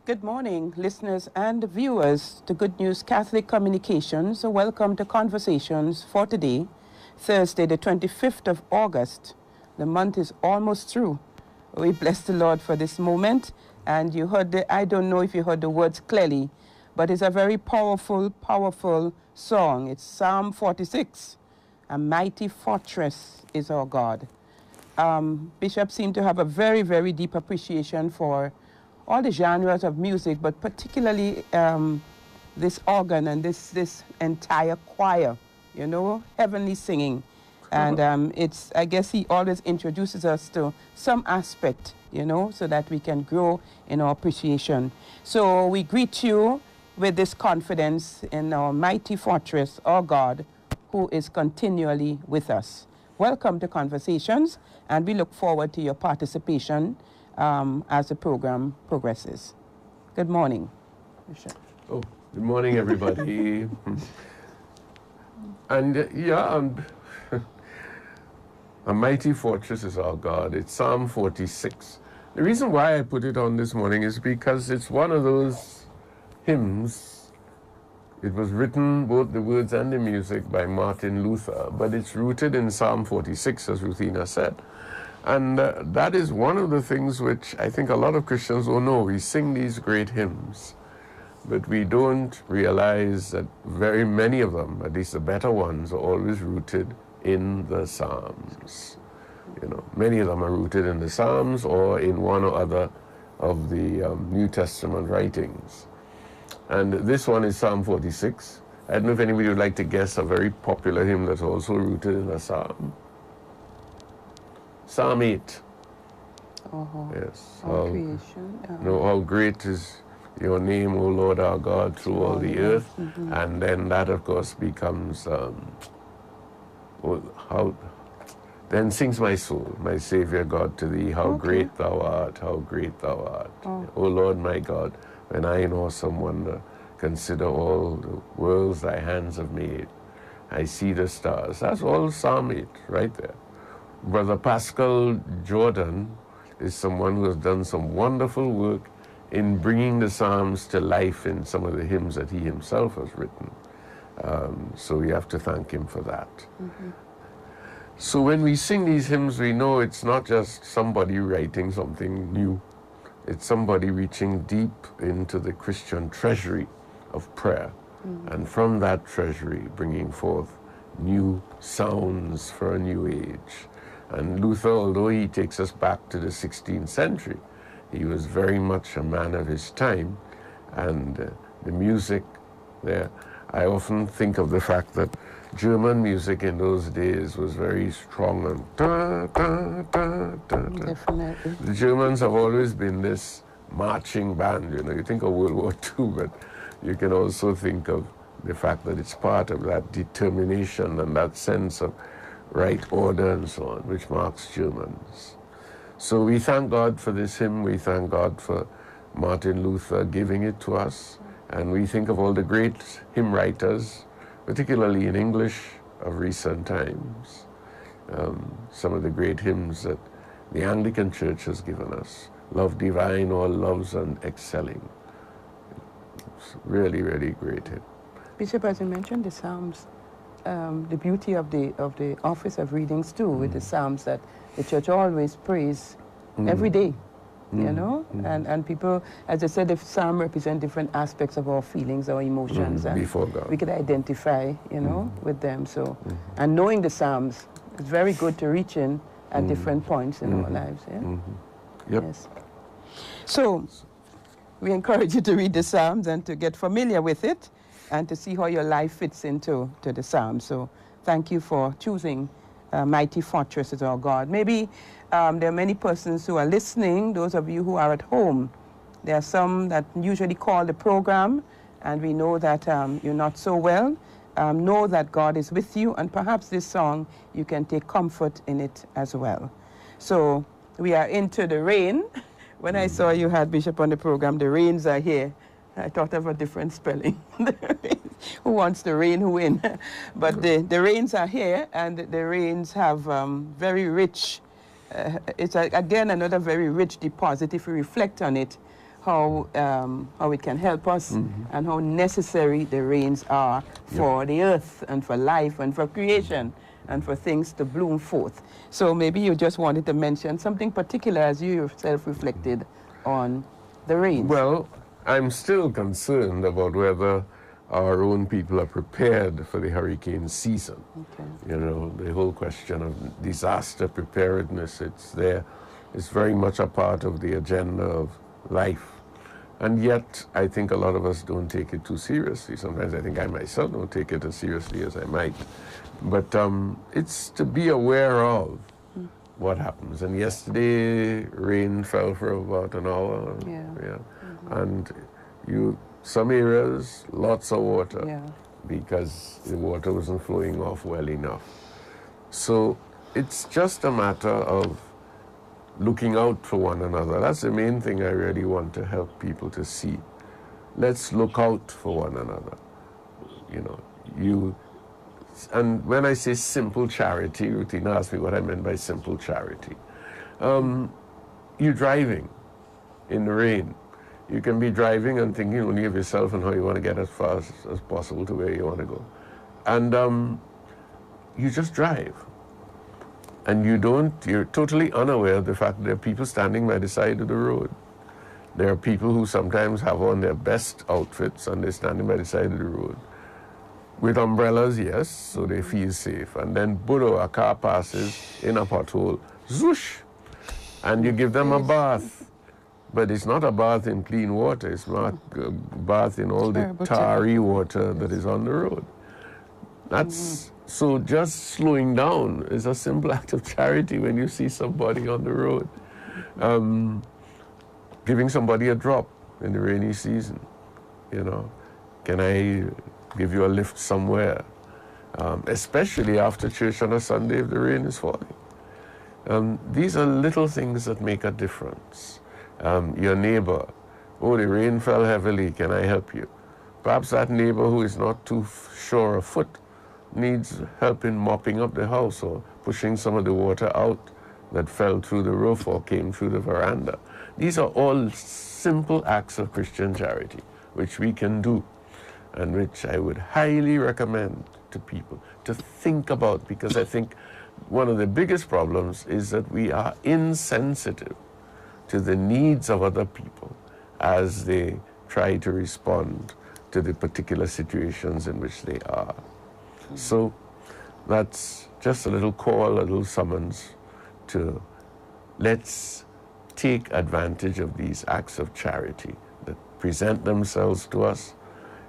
Good morning, listeners and viewers to Good News Catholic Communications. Welcome to Conversations for today, Thursday, the 25th of August. The month is almost through. We bless the Lord for this moment. And you heard I don't know if you heard the words clearly, but it's a very powerful, powerful song. It's Psalm 46. A mighty fortress is our God. Bishop seemed to have a very, very deep appreciation for all the genres of music, but particularly this organ and this entire choir, you know, heavenly singing. And I guess he always introduces us to some aspect, you know, so that we can grow in our appreciation. So we greet you with this confidence in our mighty fortress, our God, who is continually with us. Welcome to Conversations, and we look forward to your participation as the program progresses. Good morning, Bishop. Oh, good morning, everybody. A mighty fortress is our God. It's Psalm 46. The reason why I put it on this morning is because it's one of those hymns. It was written, both the words and the music, by Martin Luther, but it's rooted in Psalm 46, as Ruthina said. And that is one of the things which I think a lot of Christians don't know. We sing these great hymns, but we don't realize that very many of them, at least the better ones, are always rooted in the Psalms. You know, many of them are rooted in the Psalms or in one or other of the New Testament writings. And this one is Psalm 46. I don't know if anybody would like to guess a very popular hymn that's also rooted in a Psalm. Psalm 8. Yes. Our creation. How great is your name, O Lord our God, through all the earth. Mm-hmm. And then that, of course, becomes, then sings my soul, my Savior God, to thee, how great thou art, how great thou art. O Lord my God, when I in awesome wonder consider all the worlds thy hands have made, I see the stars. That's all Psalm 8 right there. Brother Pascal Jordan is someone who has done some wonderful work in bringing the Psalms to life in some of the hymns that he himself has written. So we have to thank him for that. Mm-hmm. So when we sing these hymns, we know it's not just somebody writing something new. It's somebody reaching deep into the Christian treasury of prayer. Mm-hmm. And from that treasury, bringing forth new sounds for a new age. And Luther, although he takes us back to the 16th century, he was very much a man of his time. And the music there, I often think of the fact that German music in those days was very strong and Definitely. The Germans have always been this marching band, you know. You think of World War II, but you can also think of the fact that it's part of that determination and that sense of right order and so on, which marks Germans. So we thank God for this hymn. We thank God for Martin Luther giving it to us. And we think of all the great hymn writers, particularly in English of recent times. Some of the great hymns that the Anglican Church has given us. Love divine, all loves and excelling. It's really, really great hymn. Bishop, as you mentioned, the Psalms, the beauty of the office of readings too, with the Psalms that the church always prays every day, you know, and people, as I said, the Psalm represent different aspects of our feelings, our emotions, and before God. We could identify, you know, with them. So, and knowing the Psalms, it's very good to reach in at different points in our lives. Yeah. Yep. Yes. So, we encourage you to read the Psalms and to get familiar with it, and to see how your life fits into the Psalms. So thank you for choosing Mighty Fortress as our God. Maybe there are many persons who are listening, those of you who are at home. There are some that usually call the program, and we know that you're not so well. Know that God is with you, and perhaps this song, you can take comfort in it as well. So we are into the rain. When I saw you had Bishop on the program, the rains are here. I thought of a different spelling. Who wants the rain who win? But the rains are here, and the rains have very rich, it's again another very rich deposit if you reflect on it, how it can help us and how necessary the rains are for the earth and for life and for creation and for things to bloom forth. So maybe you just wanted to mention something particular as you yourself reflected on the rains. Well, I'm still concerned about whether our own people are prepared for the hurricane season. Okay. You know, the whole question of disaster preparedness, it's there. It's very much a part of the agenda of life. And yet, I think a lot of us don't take it too seriously. Sometimes I think I myself don't take it as seriously as I might. But it's to be aware of what happens. And yesterday, rain fell for about an hour. Yeah. And some areas, lots of water, because the water wasn't flowing off well enough. So it's just a matter of looking out for one another. That's the main thing I really want to help people to see. Let's look out for one another. You know, and when I say simple charity, Rutina asked me what I meant by simple charity. You're driving in the rain. You can be driving and thinking only of yourself and how you want to get as fast as possible to where you want to go. And you just drive. And you're totally unaware of the fact that there are people standing by the side of the road. There are people who sometimes have on their best outfits and they're standing by the side of the road. With umbrellas, yes, so they feel safe. And then, a car passes in a pothole, zoosh, and you give them a bath. But it's not a bath in clean water, it's not a bath in all the tarry water that is on the road. That's so just slowing down is a simple act of charity when you see somebody on the road. Giving somebody a drop in the rainy season, you know. Can I give you a lift somewhere? Especially after church on a Sunday if the rain is falling. These are little things that make a difference. Your neighbor, oh, the rain fell heavily, can I help you? Perhaps that neighbor who is not too sure of foot needs help in mopping up the house or pushing some of the water out that fell through the roof or came through the veranda. These are all simple acts of Christian charity, which we can do and which I would highly recommend to people to think about, because I think one of the biggest problems is that we are insensitive to the needs of other people as they try to respond to the particular situations in which they are. So that's just a little call, a little summons to let's take advantage of these acts of charity that present themselves to us.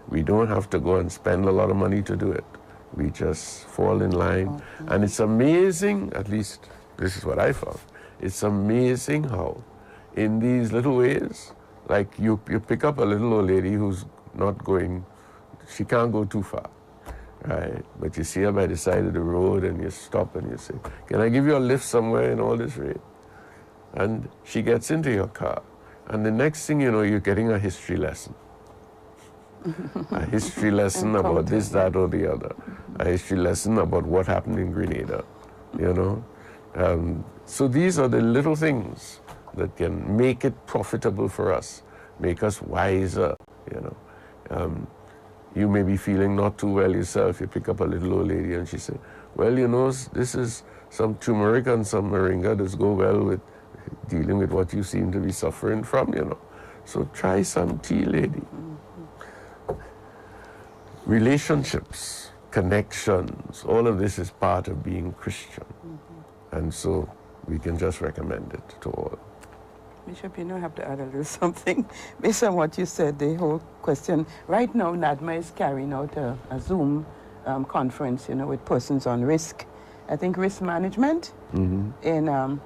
We don't have to go and spend a lot of money to do it. We just fall in line. And it's amazing, at least this is what I found, it's amazing how in these little ways, like you pick up a little old lady who's not going, she can't go too far, right? But you see her by the side of the road and you stop and you say, can I give you a lift somewhere in all this rain? And she gets into your car. And the next thing you know, you're getting a history lesson. A history lesson about this, that, or the other. A history lesson about what happened in Grenada, you know? So these are the little things that can make it profitable for us, make us wiser, you know. You may be feeling not too well yourself. You pick up a little old lady and she says, well, you know, this is some turmeric and some moringa does go well with dealing with what you seem to be suffering from, you know. So try some tea, lady. Relationships, connections, all of this is part of being Christian. And so we can just recommend it to all. Bishop, you know, I have to add a little something based on what you said, the whole question. Right now, NADMA is carrying out a Zoom conference, you know, with persons on risk. I think risk management in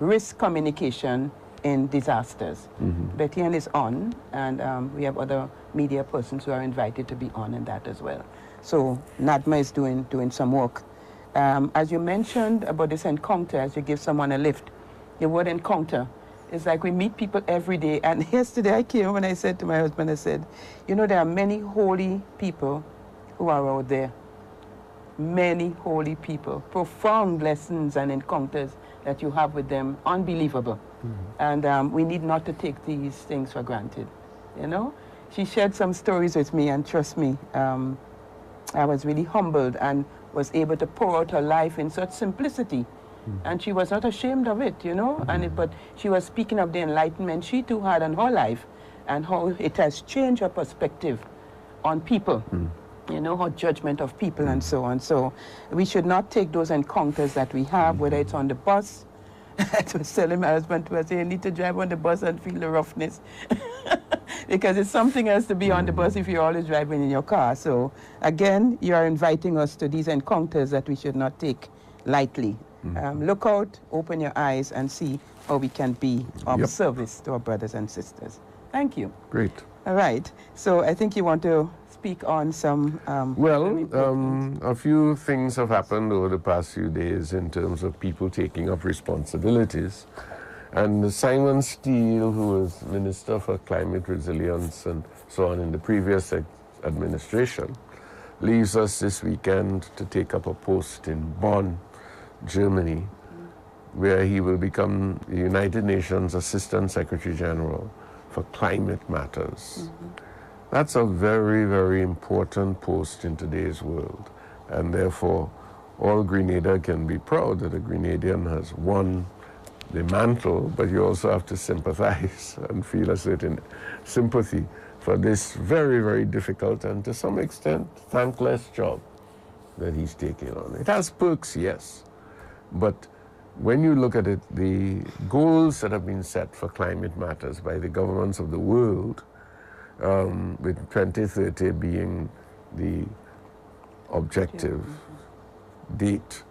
risk communication in disasters. Betty Ann is on, and we have other media persons who are invited to be on in that as well. So NADMA is doing some work. As you mentioned about this encounter, as you give someone a lift, the word encounter, it's like we meet people every day. And yesterday I came home and I said to my husband, I said, you know, there are many holy people who are out there. Many holy people. Profound lessons and encounters that you have with them, unbelievable. And we need not to take these things for granted, you know? She shared some stories with me, and trust me, I was really humbled and was able to pour out her life in such simplicity. And she was not ashamed of it, you know? But she was speaking of the enlightenment she too had in her life and how it has changed her perspective on people, you know, her judgment of people and so on. So we should not take those encounters that we have, whether it's on the bus. I was telling my husband, I say, you need to drive on the bus and feel the roughness. Because it's something else to be on the bus if you're always driving in your car. So again, you are inviting us to these encounters that we should not take lightly. Look out, open your eyes, and see how we can be of service to our brothers and sisters. Thank you. Great. All right. So I think you want to speak on some... a few things have happened over the past few days in terms of people taking up responsibilities. And Simon Steele, who was Minister for Climate Resilience and so on in the previous administration, leaves us this weekend to take up a post in Bonn, Germany, where he will become the United Nations Assistant Secretary General for Climate Matters. That's a very, very important post in today's world, and therefore all Grenada can be proud that a Grenadian has won the mantle, but you also have to sympathize and feel a certain sympathy for this very, very difficult and to some extent thankless job that he's taking on. It has perks, yes, but when you look at it, the goals that have been set for climate matters by the governments of the world, with 2030 being the objective date,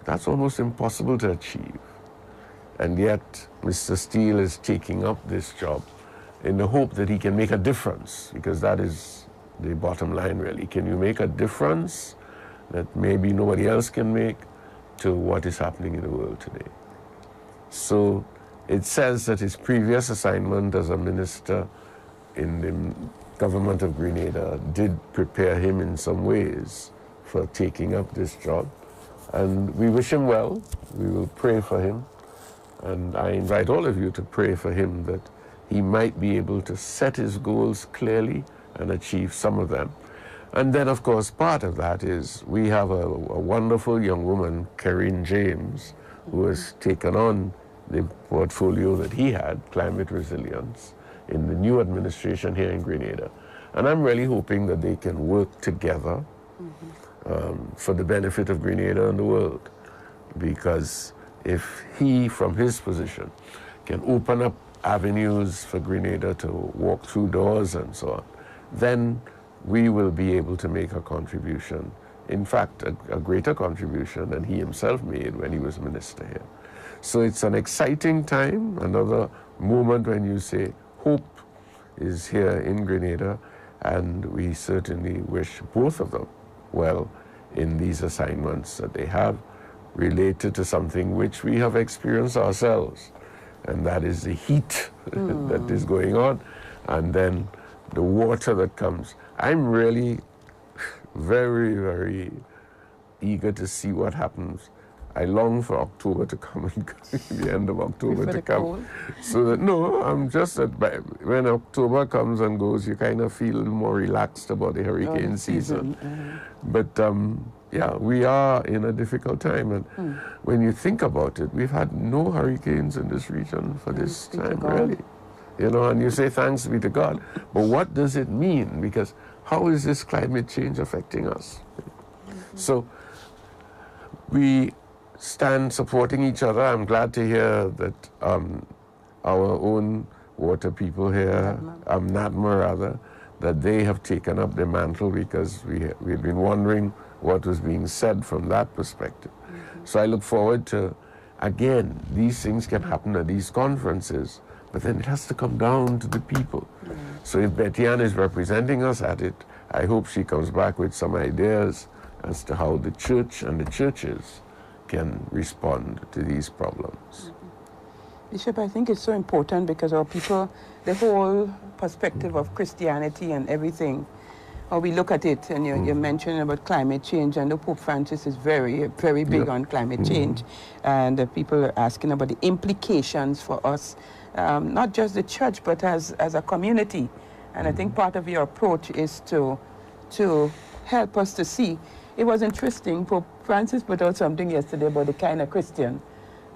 that's almost impossible to achieve. And yet, Mr. Steele is taking up this job in the hope that he can make a difference, because that is the bottom line, really. Can you make a difference that maybe nobody else can make to what is happening in the world today? So it says that his previous assignment as a minister in the government of Grenada did prepare him in some ways for taking up this job. And we wish him well. We will pray for him. And I invite all of you to pray for him that he might be able to set his goals clearly and achieve some of them. And then, of course, part of that is we have a wonderful young woman, Karine James, who has taken on the portfolio that he had, climate resilience, in the new administration here in Grenada. And I'm really hoping that they can work together for the benefit of Grenada and the world. Because if he, from his position, can open up avenues for Grenada to walk through doors and so on, then we will be able to make a contribution, in fact, a greater contribution than he himself made when he was minister here. So it's an exciting time, another moment when you say hope is here in Grenada, and we certainly wish both of them well in these assignments that they have related to something which we have experienced ourselves, and that is the heat that is going on, and then the water that comes. I'm really very, very eager to see what happens. I long for October to come and the end of October to come. Cold? So that, no, I'm just that when October comes and goes, you kind of feel more relaxed about the hurricane season. But yeah, we are in a difficult time. And when you think about it, we've had no hurricanes in this region for this time, really. You know, and you say thanks be to God. But what does it mean? Because how is this climate change affecting us? So we stand supporting each other. I'm glad to hear that our own water people here, NADMA rather, that they have taken up the mantle, because we've been wondering what was being said from that perspective. So I look forward to, again, these things can happen at these conferences, but then it has to come down to the people. So if Betty-Ann is representing us at it, I hope she comes back with some ideas as to how the church and the churches can respond to these problems. Bishop, I think it's so important because our people, the whole perspective of Christianity and everything, or we look at it, and you're mentioning about climate change, and the Pope Francis is very, very big on climate change, and people are asking about the implications for us, not just the church, but as a community. And I think part of your approach is to help us to see. It was interesting, Pope Francis put out something yesterday about the kind of Christian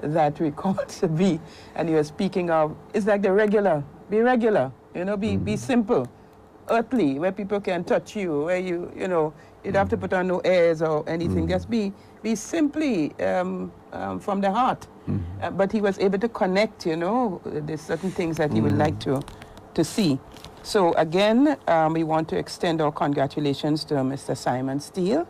that we call to be, and he was speaking of, it's like the regular, be regular, you know, be simple, earthly, where people can touch you, where you know, you don't have to put on no airs or anything, just be simply from the heart. But he was able to connect, you know, there's certain things that he would like to see. So again, we want to extend our congratulations to Mr. Simon Steele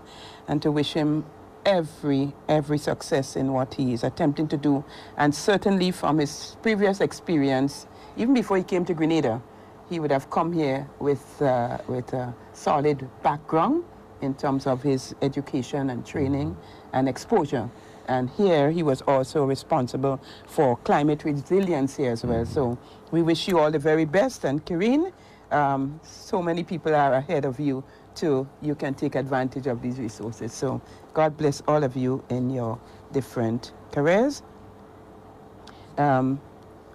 and to wish him every success in what he is attempting to do. And certainly from his previous experience, even before he came to Grenada, he would have come here with a solid background in terms of his education and training and exposure. And here he was also responsible for climate resilience here as well. So we wish you all the very best. And Kireen, so many people are ahead of you too. You can take advantage of these resources. So God bless all of you in your different careers.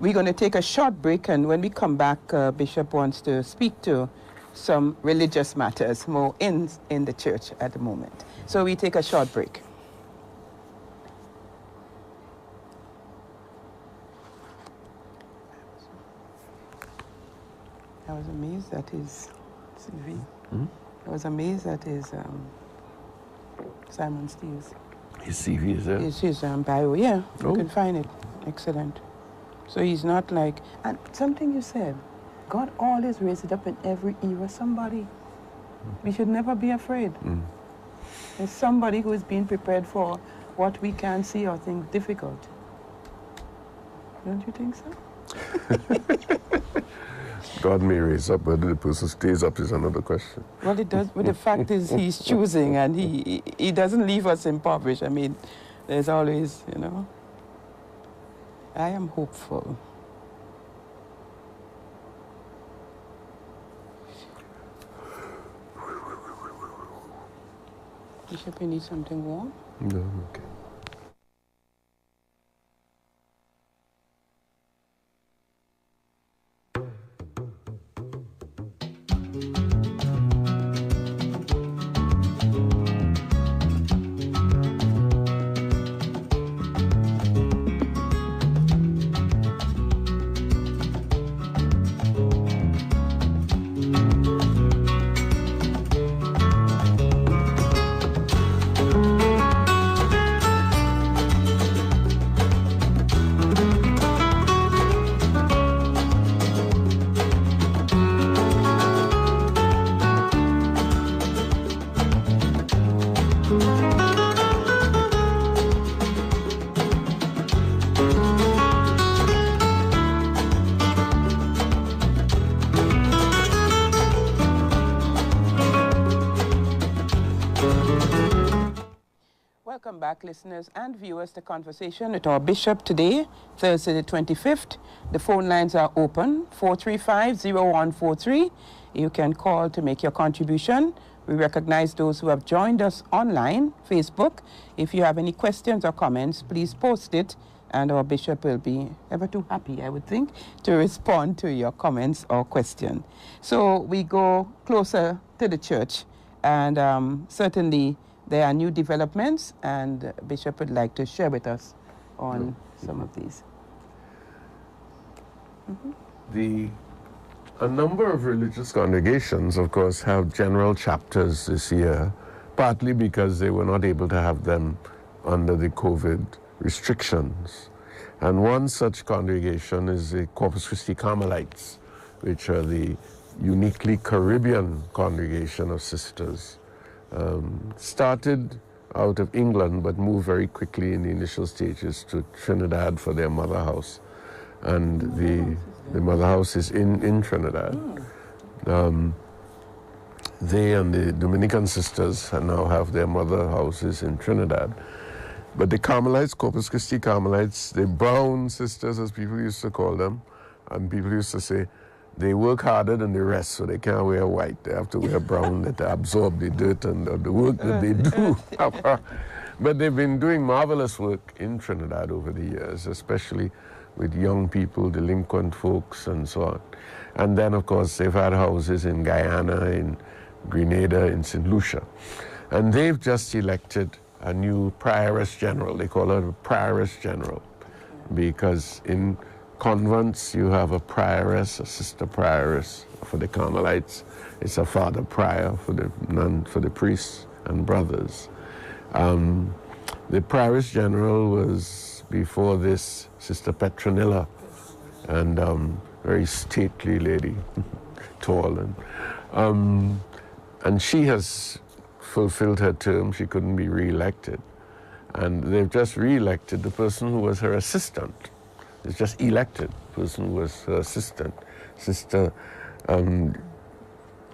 We're going to take a short break, and when we come back, Bishop wants to speak to some religious matters more in the church at the moment. So we take a short break. I was amazed at his CV. I was amazed at his Simon Steele's. His CV is there? His bio, yeah. You can find it. Excellent. So he's not like, and something you said, God always raises up in every era somebody. We should never be afraid. There's somebody who is being prepared for what we can't see or think difficult. Don't you think so? God may raise up, whether the person stays up is another question. Well, it does, but the fact is he's choosing, and he doesn't leave us impoverished. I mean, there's always, you know, I am hopeful. Bishop, you need something warm? No, okay. Welcome back, listeners and viewers, to Conversation with our Bishop today, Thursday the 25th. The phone lines are open, 435-0143. You can call to make your contribution. We recognize those who have joined us online, Facebook. If you have any questions or comments, please post it, and our Bishop will be ever too happy, I would think, to respond to your comments or question. So we go closer to the church, and certainly there are new developments, and Bishop would like to share with us on some of these. A number of religious congregations, of course, have general chapters this year, partly because they were not able to have them under the COVID restrictions. And one such congregation is the Corpus Christi Carmelites, which are the uniquely Caribbean congregation of sisters. Started out of England, but moved very quickly in the initial stages to Trinidad for their mother house. And the mother house is in Trinidad. They and the Dominican sisters now have their mother houses in Trinidad. But the Carmelites, Corpus Christi Carmelites, the brown sisters, as people used to call them, and people used to say, they work harder than the rest, so they can't wear white. They have to wear brown to absorb the dirt and the work that they do. But they've been doing marvelous work in Trinidad over the years, especially with young people, delinquent folks, and so on. And then, of course, they've had houses in Guyana, in Grenada, in St. Lucia. And they've just elected a new prioress general. They call her a prioress general, because in convents you have a prioress, a sister prioress for the Carmelites. It's a father prior for the priests and brothers. The prioress general was before this Sister Petronilla, and very stately lady, tall, and she has fulfilled her term. She couldn't be re-elected, and they've just re-elected the person who was her assistant. It's just elected the person who was her assistant, Sister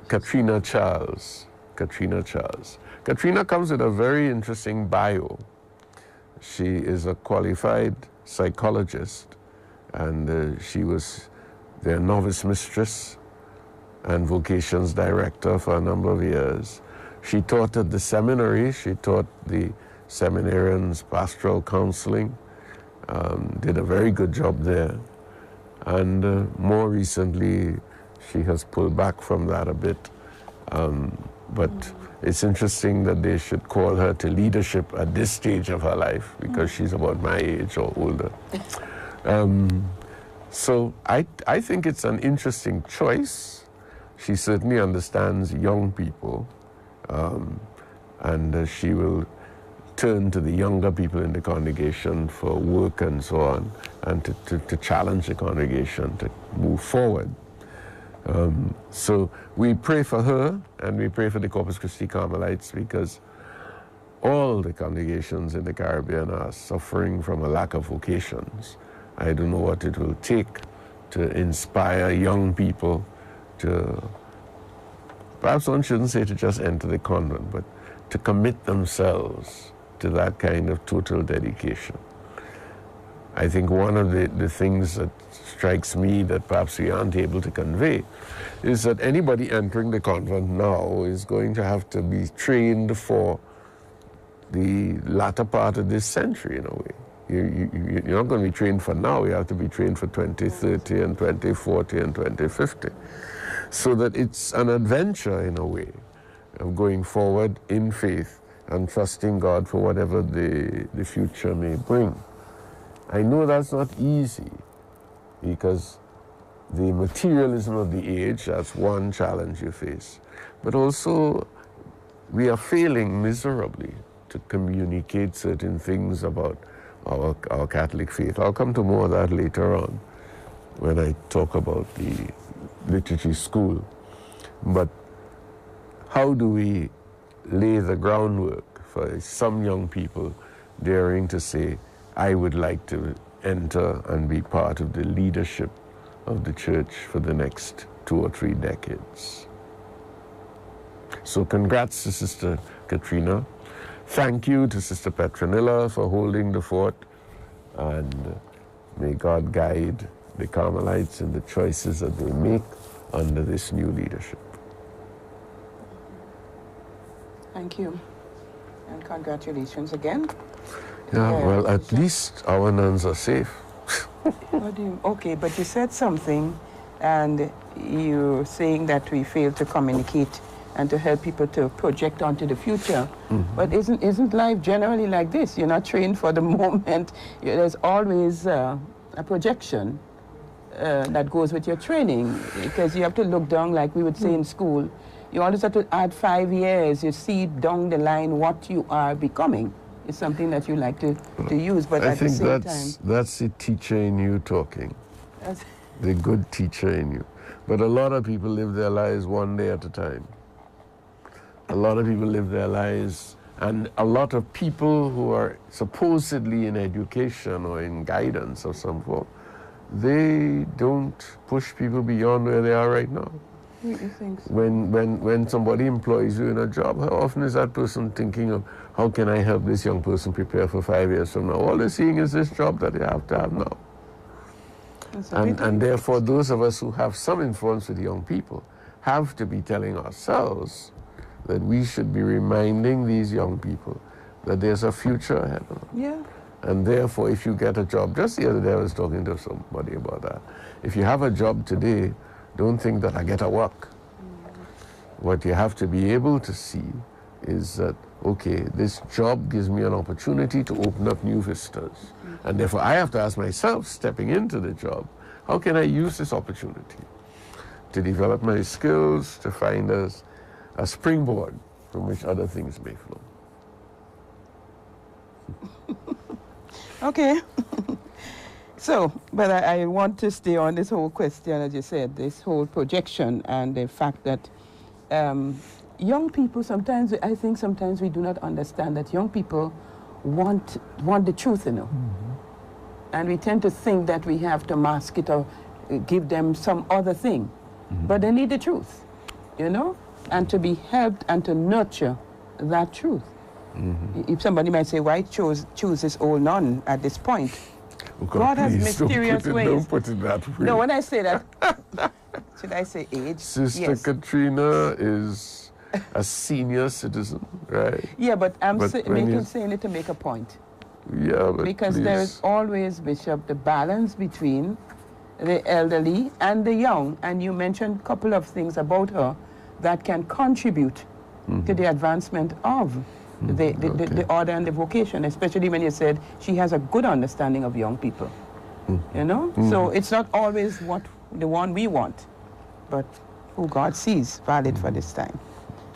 Katrina Charles. Katrina comes with a very interesting bio. She is a qualified psychologist, and she was their novice mistress and vocations director for a number of years. She taught at the seminary. She taught the seminarians pastoral counseling, did a very good job there. And more recently, she has pulled back from that a bit. But it's interesting that they should call her to leadership at this stage of her life, because she's about my age or older. So I think it's an interesting choice. She certainly understands young people, and she will turn to the younger people in the congregation for work and so on, and to challenge the congregation to move forward. So we pray for her, and we pray for the Corpus Christi Carmelites, because all the congregations in the Caribbean are suffering from a lack of vocations. I don't know what it will take to inspire young people to, perhaps one shouldn't say to just enter the convent, but to commit themselves to that kind of total dedication. I think one of the things that strikes me that perhaps we aren't able to convey is that anybody entering the convent now is going to have to be trained for the latter part of this century, in a way. You're not going to be trained for now. You have to be trained for 2030 and 2040 and 2050. So that it's an adventure, in a way, of going forward in faith and trusting God for whatever the future may bring. I know that's not easy, because the materialism of the age, that's one challenge you face. But also, we are failing miserably to communicate certain things about our Catholic faith. I'll come to more of that later on when I talk about the liturgy school. But how do we lay the groundwork for some young people daring to say, I would like to enter and be part of the leadership of the church for the next 2 or 3 decades? So congrats to Sister Katrina. Thank you to Sister Petronilla for holding the fort, and may God guide the Carmelites in the choices that they make under this new leadership. Thank you, and congratulations again. Yeah, well, at least our nuns are safe. Okay, but you said something, and you're saying that we fail to communicate and to help people to project onto the future. But isn't life generally like this? You're not trained for the moment. There's always a projection that goes with your training, because you have to look down, like we would say in school. You always have to add 5 years. You see down the line what you are becoming. It's something that you like to use, but at the same time... that's the teacher in you talking, the good teacher in you. But a lot of people live their lives one day at a time. A lot of people live their lives, and a lot of people who are supposedly in education or in guidance of some form, they don't push people beyond where they are right now. You think so? When somebody employs you in a job, how often is that person thinking of, how can I help this young person prepare for 5 years from now? All they're seeing is this job that they have to have now. And therefore, those of us who have some influence with young people have to be telling ourselves that we should be reminding these young people that there's a future ahead of them. Yeah. And therefore, if you get a job, just the other day I was talking to somebody about that. If you have a job today, don't think that I get a work. What you have to be able to see is that, okay, this job gives me an opportunity to open up new vistas. And therefore, I have to ask myself, stepping into the job, how can I use this opportunity to develop my skills, to find a springboard from which other things may flow? Okay. So, but I want to stay on this whole question, as you said, this whole projection and the fact that young people sometimes, I think sometimes we do not understand that young people want the truth, you know. And we tend to think that we have to mask it or give them some other thing. But they need the truth, you know, and to be helped and to nurture that truth. If somebody might say, why choose this old nun at this point? Oh God has mysterious ways. Don't put it that way. No, when I say that, should I say age? Sister yes. Katrina is a senior citizen, right? Yeah, but I'm saying it to make a point. Yeah, but because please. there is always, Bishop, the balance between the elderly and the young. And you mentioned a couple of things about her that can contribute to the advancement of the order and the vocation, especially when you said she has a good understanding of young people. You know? So it's not always the one we want, but who God sees valid for this time.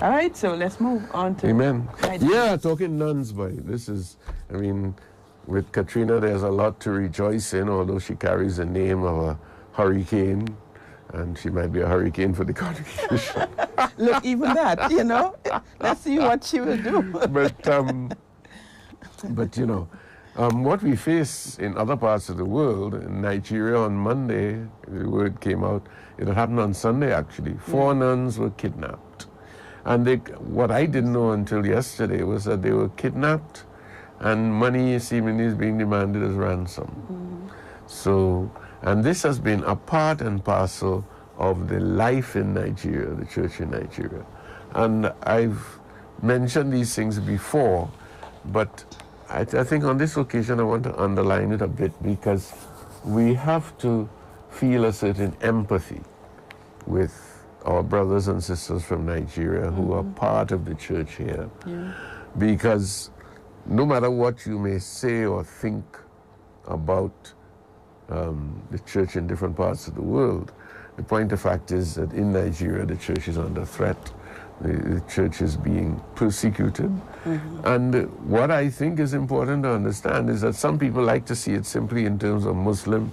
All right, so let's move on to... Amen. Yeah, talking nuns, boy. This is, I mean, with Katrina, there's a lot to rejoice in, although she carries the name of a hurricane, and she might be a hurricane for the congregation. Look, even that, you know, let's see what she will do. But you know, what we face in other parts of the world, in Nigeria on Monday, the word came out, it happened on Sunday actually, 4 nuns were kidnapped. And what I didn't know until yesterday was that they were kidnapped and money seemingly is being demanded as ransom. So, and this has been a part and parcel of the life in Nigeria, the church in Nigeria. And I've mentioned these things before, but I think on this occasion I want to underline it a bit because we have to feel a certain empathy with our brothers and sisters from Nigeria who are part of the church here. Because no matter what you may say or think about the church in different parts of the world, the point of fact is that in Nigeria the church is under threat. The church is being persecuted. And what I think is important to understand is that some people like to see it simply in terms of Muslim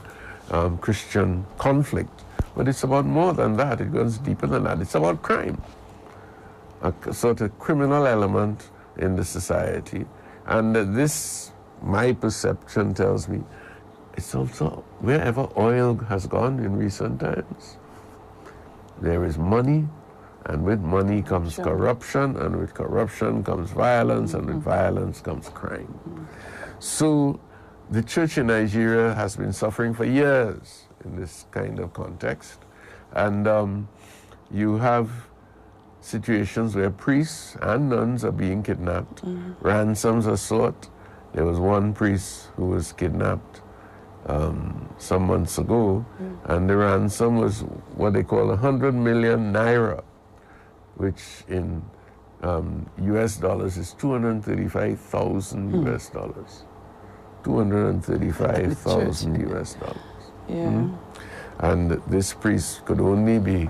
Christian conflict. But it's about more than that. It goes deeper than that. It's about crime, a sort of criminal element in the society. And this, my perception tells me, it's also wherever oil has gone in recent times, there is money, and with money comes corruption, and with corruption comes violence, and with violence comes crime. So the church in Nigeria has been suffering for years in this kind of context. And you have situations where priests and nuns are being kidnapped. Ransoms are sought. There was one priest who was kidnapped some months ago, and the ransom was what they call 100 million naira, which in US dollars is 235,000 US dollars. 235,000 US dollars. And this priest could only be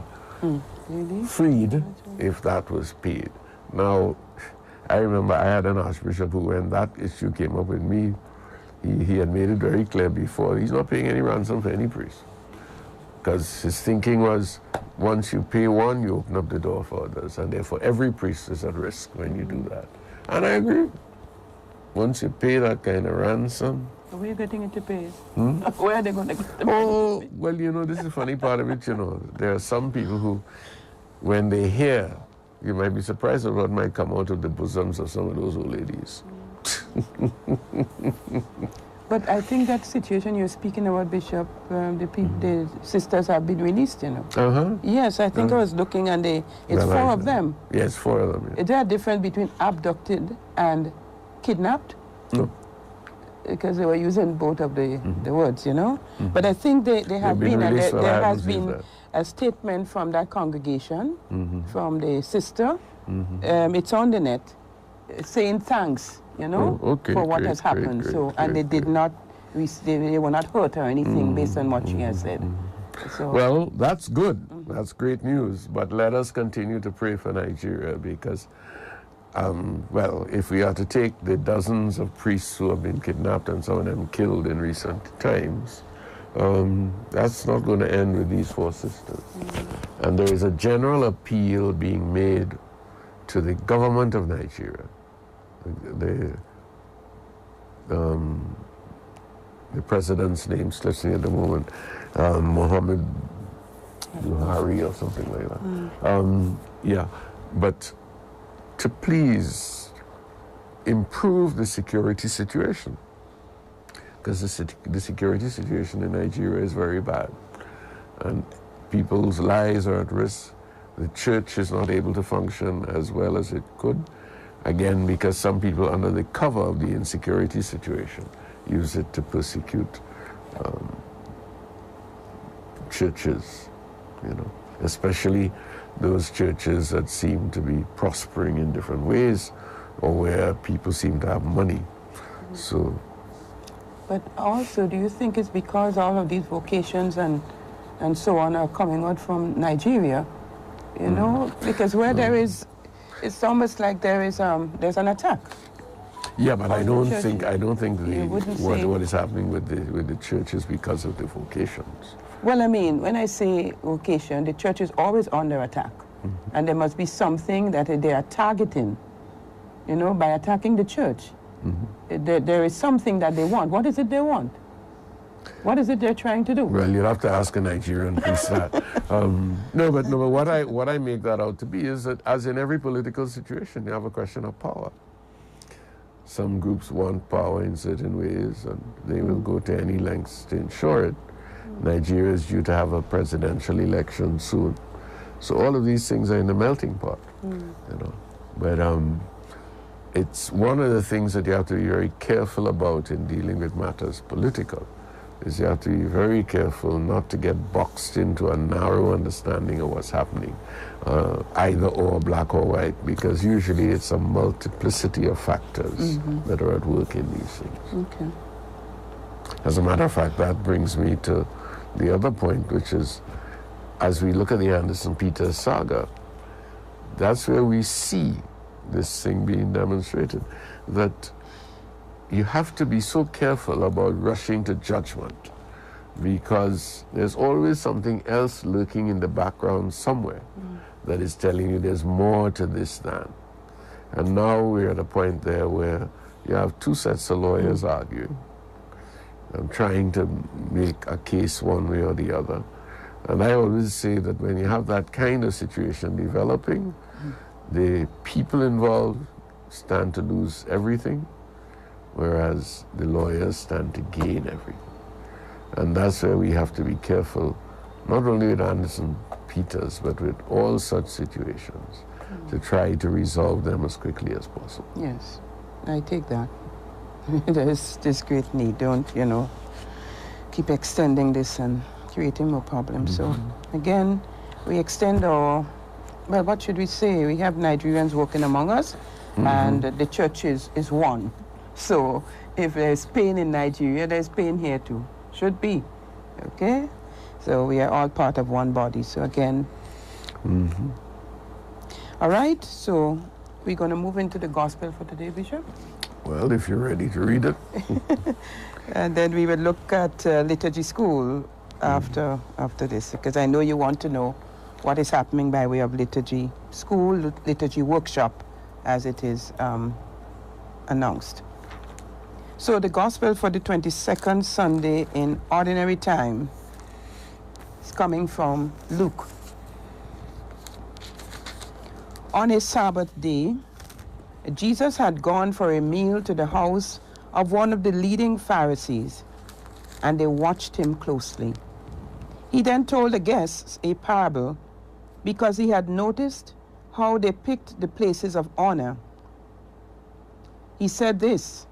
freed if that was paid. Now, I remember I had an archbishop who, when that issue came up with me, he had made it very clear before, he's not paying any ransom for any priest. Because his thinking was, once you pay one, you open up the door for others. And therefore, every priest is at risk when you do that. And I agree. Once you pay that kind of ransom... Where are you getting it to pay? Where are they going to get the money? Oh, well, you know, this is the funny part of it, you know. There are some people who, when they hear, you might be surprised at what might come out of the bosoms of some of those old ladies. But I think that situation you're speaking about, Bishop, the sisters have been released, you know. Uh-huh. Yes, I think I was looking, and it's Well, four of them. Yes, 4 of them. Yeah. Is there a difference between abducted and kidnapped? No. Because they were using both of the words, you know. But I think they have been, and there has been a statement from that congregation, from the sister. It's on the net, saying thanks, you know, for what has happened. They did not, they were not hurt or anything based on what she has said. So, well, that's good. That's great news. But let us continue to pray for Nigeria because, well, if we are to take the dozens of priests who have been kidnapped and some of them killed in recent times, that's not going to end with these 4 sisters. And there is a general appeal being made to the government of Nigeria. The president's name slips me at the moment, Muhammad Buhari or something like that. Yeah, but to please improve the security situation, because the security situation in Nigeria is very bad, and people's lives are at risk. The church is not able to function as well as it could, again, because some people, under the cover of the insecurity situation, use it to persecute churches, you know, especially those churches that seem to be prospering in different ways or where people seem to have money. So. But also, do you think it's because all of these vocations and so on are coming out from Nigeria? You know, because where there is, it's almost like there's an attack. Yeah, but I don't think what is happening with the church is because of the vocations. Well, I mean, when I say vocation, the church is always under attack, and there must be something that they are targeting. You know, by attacking the church, there is something that they want. What is it they want? What is it they're trying to do? Well, you'll have to ask a Nigerian priest that. No, but what I make that out to be is that, as in every political situation, you have a question of power. Some groups want power in certain ways, and they will go to any lengths to ensure it. Nigeria is due to have a presidential election soon, so all of these things are in the melting pot, you know. But it's one of the things that you have to be very careful about in dealing with matters political. Is you have to be very careful not to get boxed into a narrow understanding of what's happening, either or, black or white, because usually it's a multiplicity of factors that are at work in these things. Okay. As a matter of fact, that brings me to the other point, which is, as we look at the Anderson Peters saga, that's where we see this thing being demonstrated, that you have to be so careful about rushing to judgment, because there's always something else lurking in the background somewhere that is telling you there's more to this than. And now we're at a point there where you have 2 sets of lawyers arguing and trying to make a case one way or the other. And I always say that when you have that kind of situation developing, the people involved stand to lose everything, whereas the lawyers stand to gain everything. And that's where we have to be careful, not only with Anderson Peters, but with all such situations, to try to resolve them as quickly as possible. Yes, I take that. There's this great need, don't, you know, keep extending this and creating more problems. So, again, we extend our, well, what should we say? We have Nigerians working among us, and the church is one. So if there's pain in Nigeria, there's pain here too. Should be. Okay? So we are all part of one body. So again. All right. So we're going to move into the gospel for today, Bishop. Well, if you're ready to read it. And then we will look at liturgy school after this, because I know you want to know what is happening by way of liturgy school, liturgy workshop, as it is announced. So the gospel for the 22nd Sunday in ordinary time is coming from Luke. On a Sabbath day, Jesus had gone for a meal to the house of one of the leading Pharisees, and they watched him closely. He then told the guests a parable because he had noticed how they picked the places of honor. He said this: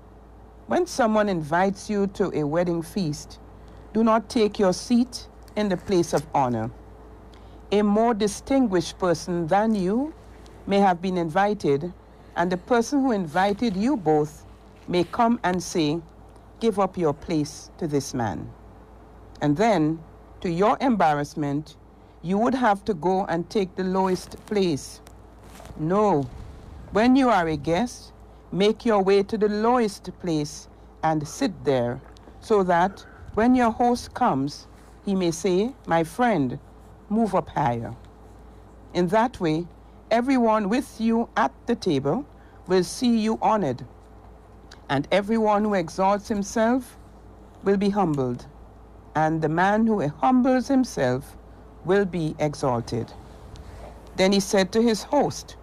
when someone invites you to a wedding feast, do not take your seat in the place of honor. A more distinguished person than you may have been invited, and the person who invited you both may come and say, give up your place to this man. And then, to your embarrassment, you would have to go and take the lowest place. No, when you are a guest, make your way to the lowest place and sit there, so that when your host comes, he may say, my friend, move up higher. In that way, everyone with you at the table will see you honored, and everyone who exalts himself will be humbled, and the man who humbles himself will be exalted. Then he said to his host,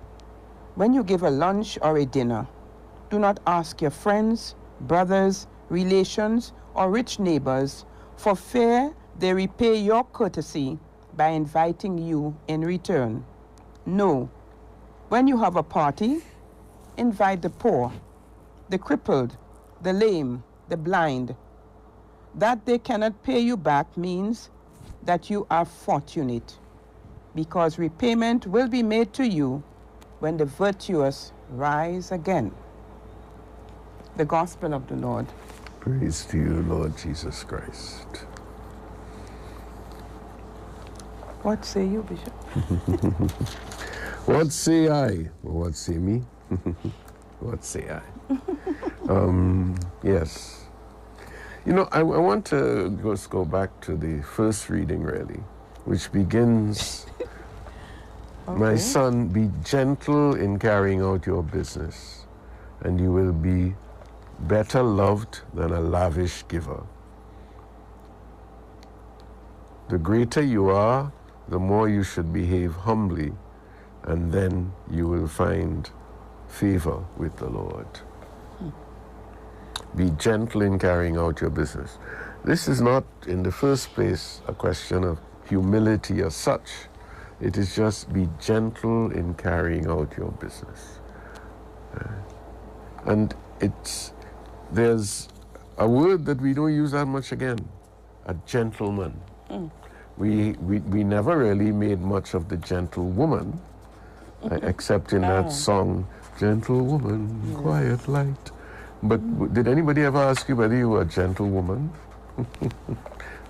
when you give a lunch or a dinner, do not ask your friends, brothers, relations, or rich neighbors, for fear they repay your courtesy by inviting you in return. No, when you have a party, invite the poor, the crippled, the lame, the blind. That they cannot pay you back means that you are fortunate, because repayment will be made to you when the virtuous rise again. The Gospel of the Lord. Praise to you, Lord Jesus Christ. What say you, Bishop? What say I? Or what say me? What say I? Yes. You know, I want to just go back to the first reading, really, which begins, okay. My son, be gentle in carrying out your business, and you will be better loved than a lavish giver. The greater you are, the more you should behave humbly, and then you will find favor with the Lord. Be gentle in carrying out your business. This is not, in the first place, a question of humility as such. It is just be gentle in carrying out your business. And there's a word that we don't use that much again, a gentleman. We never really made much of the gentlewoman, except in that song, Gentle Woman, yes. Quiet Light. But did anybody ever ask you whether you were a gentlewoman?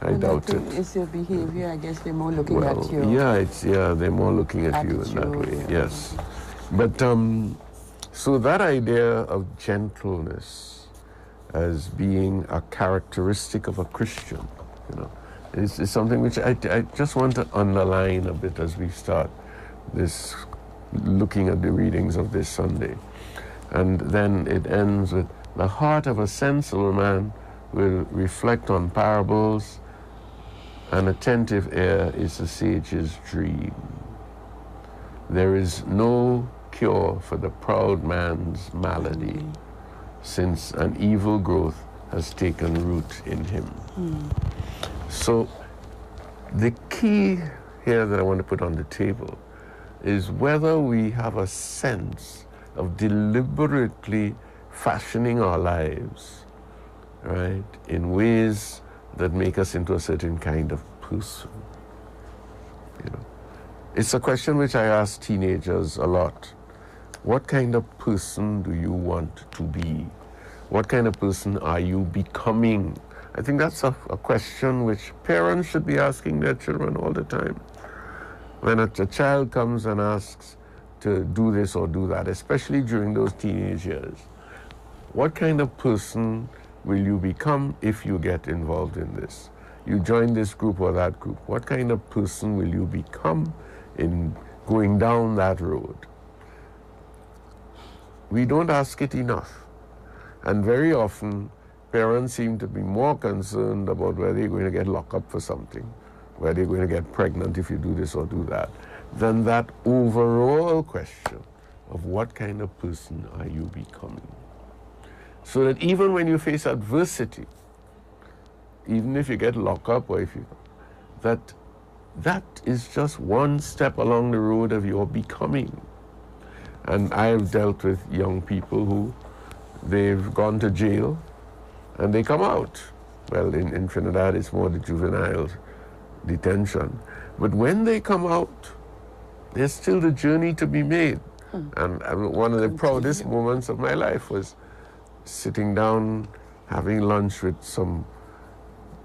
I doubt it. It's your behavior, I guess they're more looking at you. Yeah, they're more looking at you in that way, yeah. Yes. But, so that idea of gentleness as being a characteristic of a Christian, you know, is something which I just want to underline a bit as we start this, looking at the readings of this Sunday. And then it ends with, the heart of a sensible man will reflect on parables, an attentive ear is a sage's dream. There is no cure for the proud man's malady, since an evil growth has taken root in him. So the key here that I want to put on the table is whether we have a sense of deliberately fashioning our lives, right, in ways that make us into a certain kind of person. You know, it's a question which I ask teenagers a lot. What kind of person do you want to be? What kind of person are you becoming? I think that's a question which parents should be asking their children all the time. When a child comes and asks to do this or do that, especially during those teenage years, what kind of person will you become if you get involved in this? You join this group or that group. What kind of person will you become in going down that road? We don't ask it enough. And very often, parents seem to be more concerned about whether you're going to get locked up for something, whether you're going to get pregnant if you do this or do that, than that overall question of what kind of person are you becoming? So that even when you face adversity, even if you get locked up or if you, that is just one step along the road of your becoming. And I've dealt with young people who they've gone to jail and they come out. Well, in Trinidad, it's more the juvenile detention. But when they come out, there's still the journey to be made. And one of the proudest moments of my life was sitting down, having lunch with some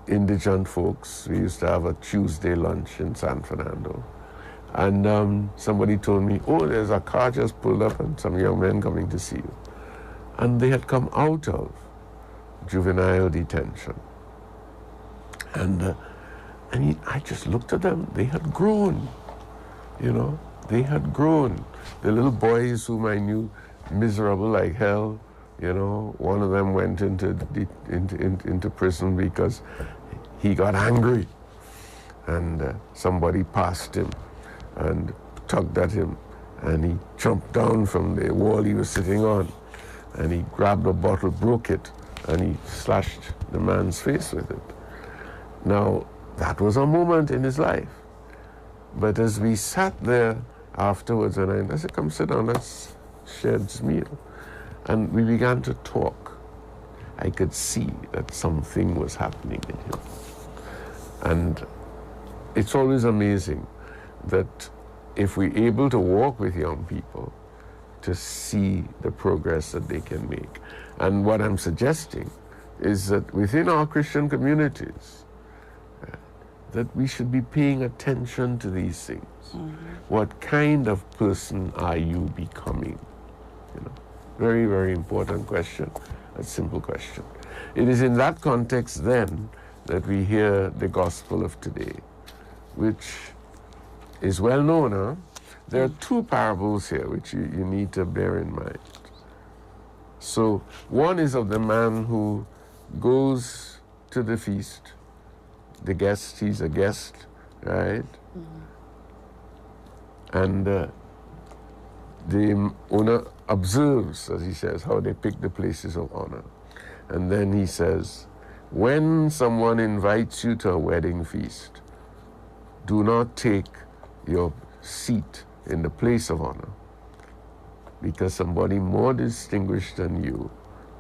indigent folks. We used to have a Tuesday lunch in San Fernando. And somebody told me, oh, there's a car just pulled up and some young men coming to see you. And they had come out of juvenile detention. And I just looked at them. They had grown, you know. They had grown. The little boys whom I knew miserable like hell, you know, one of them went into prison because he got angry. And somebody passed him and tugged at him. And he jumped down from the wall he was sitting on. And he grabbed a bottle, broke it, and he slashed the man's face with it. Now, that was a moment in his life. But as we sat there afterwards, and I said, come sit down, let's share this meal. And we began to talk. I could see that something was happening in him. And it's always amazing that if we're able to walk with young people, to see the progress that they can make. And what I'm suggesting is that within our Christian communities, that we should be paying attention to these things. What kind of person are you becoming? You know, very, very important question, a simple question. It is in that context then that we hear the gospel of today, which is well known, huh? There are two parables here which you need to bear in mind. So one is of the man who goes to the feast, the guest, he's a guest, right? And the owner observes, as he says, how they pick the places of honor. And then he says, when someone invites you to a wedding feast, do not take your seat in the place of honor, because somebody more distinguished than you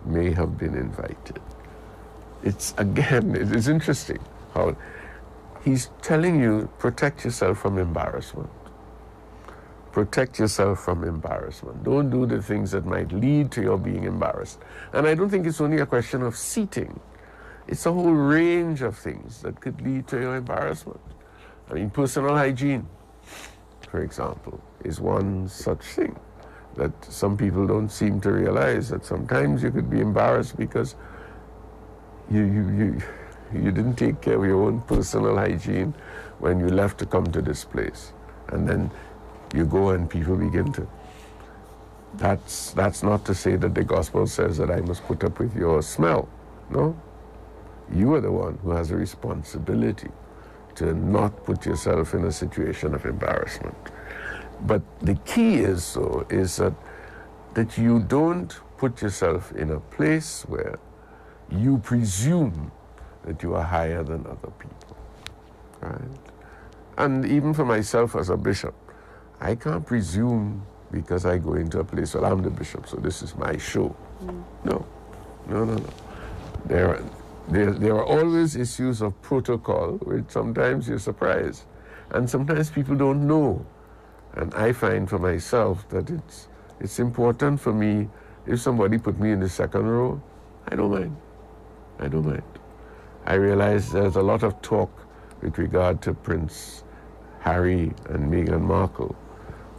may have been invited. It's, again, it is interesting how he's telling you, protect yourself from embarrassment. Protect yourself from embarrassment. Don't do the things that might lead to your being embarrassed. And I don't think it's only a question of seating. It's a whole range of things that could lead to your embarrassment. I mean, personal hygiene, for example, is one such thing that some people don't seem to realize, that sometimes you could be embarrassed because you didn't take care of your own personal hygiene when you left to come to this place. And then you go and people begin to... That's not to say that the gospel says that I must put up with your smell. No. You are the one who has a responsibility to not put yourself in a situation of embarrassment. But the key is, though, is that you don't put yourself in a place where you presume that you are higher than other people, right? And even for myself as a bishop, I can't presume because I go into a place, well, I'm the bishop, so this is my show. No. There are always issues of protocol, which sometimes you're surprised. And sometimes people don't know. And I find for myself that it's important for me, if somebody put me in the second row, I don't mind. I don't mind. I realize there's a lot of talk with regard to Prince Harry and Meghan Markle,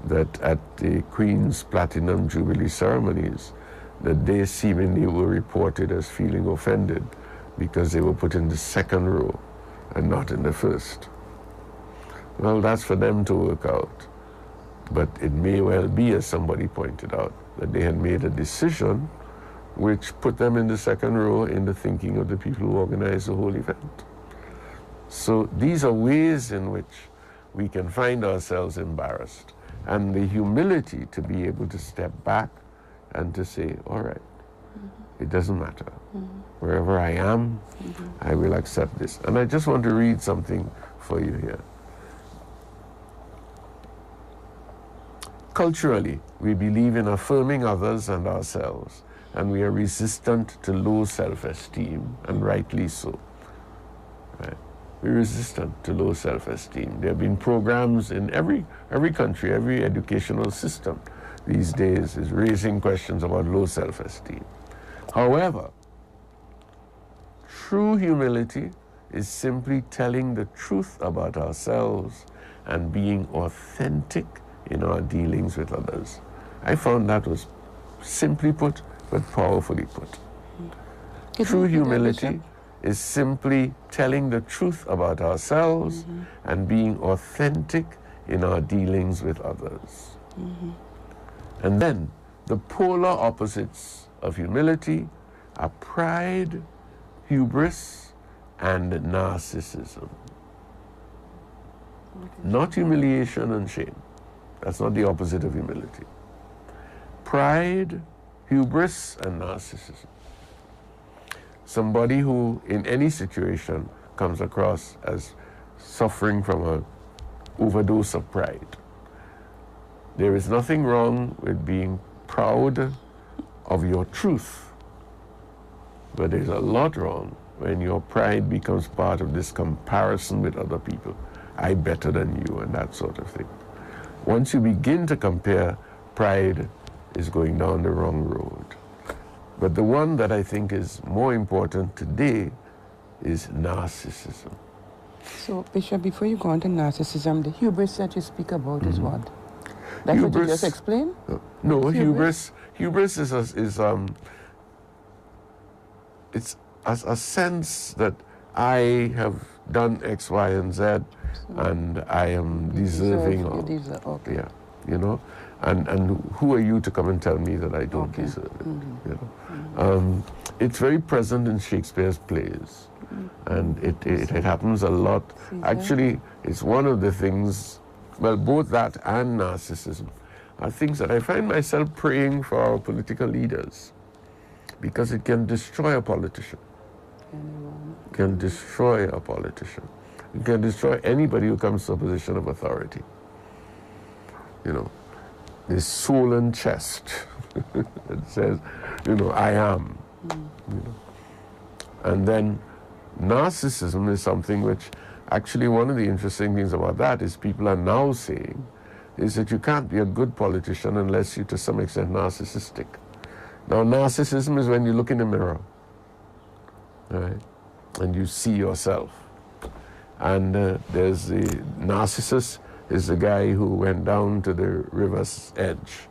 that at the Queen's Platinum Jubilee ceremonies, that they seemingly were reported as feeling offended because they were put in the second row and not in the first. Well, that's for them to work out. But it may well be, as somebody pointed out, that they had made a decision which put them in the second row in the thinking of the people who organized the whole event. So these are ways in which we can find ourselves embarrassed, and the humility to be able to step back and to say, all right, it doesn't matter. Wherever I am, I will accept this. And I just want to read something for you here. Culturally, we believe in affirming others and ourselves, and we are resistant to low self-esteem, and rightly so. Right? We're resistant to low self-esteem. There have been programs in every country, every educational system these days is raising questions about low self-esteem. However, true humility is simply telling the truth about ourselves and being authentic in our dealings with others. I found that was simply put, but powerfully put. True humility is simply telling the truth about ourselves and being authentic in our dealings with others. And then the polar opposites of humility are pride, hubris, and narcissism. Not humiliation and shame. That's not the opposite of humility. Pride, hubris, and narcissism. Somebody who, in any situation, comes across as suffering from an overdose of pride. There is nothing wrong with being proud of your truth, but there's a lot wrong when your pride becomes part of this comparison with other people. I'm better than you, and that sort of thing. Once you begin to compare, pride is going down the wrong road. But the one that I think is more important today is narcissism. So, Bishop, before you go on to narcissism, the hubris that you speak about is what? That's hubris, what you just explained? No, hubris is it's a sense that I have done X, Y, and Z, and I am deserving of. Okay. Yeah, you know, and who are you to come and tell me that I don't deserve it? You know, it's very present in Shakespeare's plays, and it happens a lot. Actually, it's one of the things. Well, both that and narcissism are things that I find myself praying for our political leaders, because it can destroy a politician. It can destroy a politician. It can destroy anybody who comes to a position of authority. You know, this swollen chest that says, you know, I am. You know. And then narcissism is something which, actually, one of the interesting things about that is people are now saying is that you can't be a good politician unless you're to some extent narcissistic. Now, narcissism is when you look in the mirror, right, and you see yourself. And there's the narcissist is the guy who went down to the river's edge,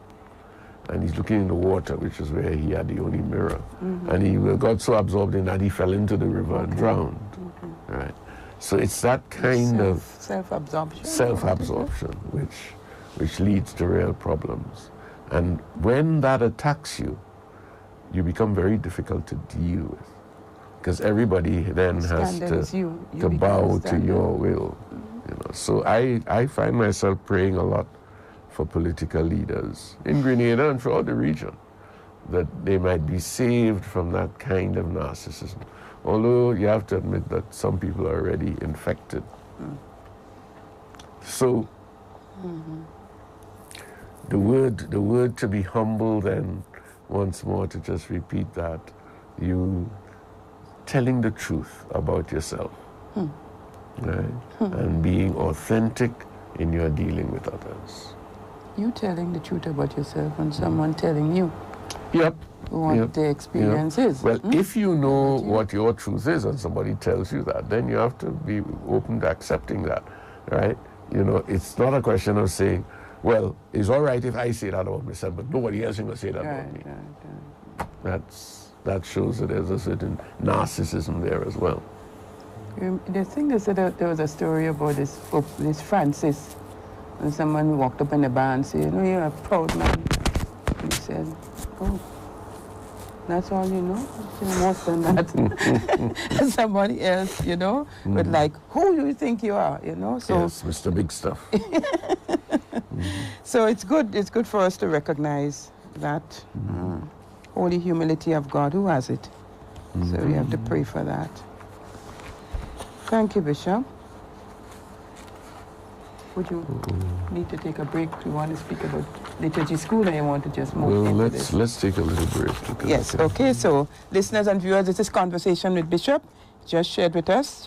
and he's looking in the water, which is where he had the only mirror. And he got so absorbed in that he fell into the river and drowned. Right. So it's that kind of self-absorption which leads to real problems. And when that attacks you, you become very difficult to deal with, because everybody then has to bow to your will. You know. So I find myself praying a lot for political leaders in Grenada and throughout the region, that they might be saved from that kind of narcissism. Although you have to admit that some people are already infected. So the word to be humble, then, once more, to just repeat that, you telling the truth about yourself, right? And being authentic in your dealing with others. You telling the truth about yourself and someone telling you what the experience is. Well, if you know what your truth is and somebody tells you that, then you have to be open to accepting that, right? You know, it's not a question of saying, well, it's all right if I say that about myself, but nobody else is going to say that about me. That shows that there's a certain narcissism there as well. The thing is that there was a story about this Francis, and someone walked up in the bar and said, you know, you're a proud man. And he said, oh, that's all you know? More than that. Somebody else, you know, but like, who do you think you are, you know? So, yes, Mr. Big Stuff. So it's good for us to recognize that. holy humility of God. Who has it? So we have to pray for that. Thank you, Bishop. Would you need to take a break? Do you want to speak about liturgy school, or you want to just move into this? Let's take a little break. Yes, okay. So, listeners and viewers, this is Conversation with Bishop. Just shared with us,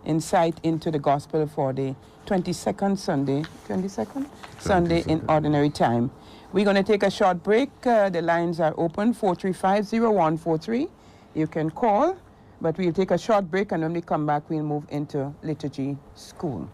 insight into the gospel for the 22nd Sunday, 22nd? Sunday in Ordinary Time. We're going to take a short break. The lines are open, 435-0143. You can call, but we'll take a short break, and when we come back, we'll move into liturgy school.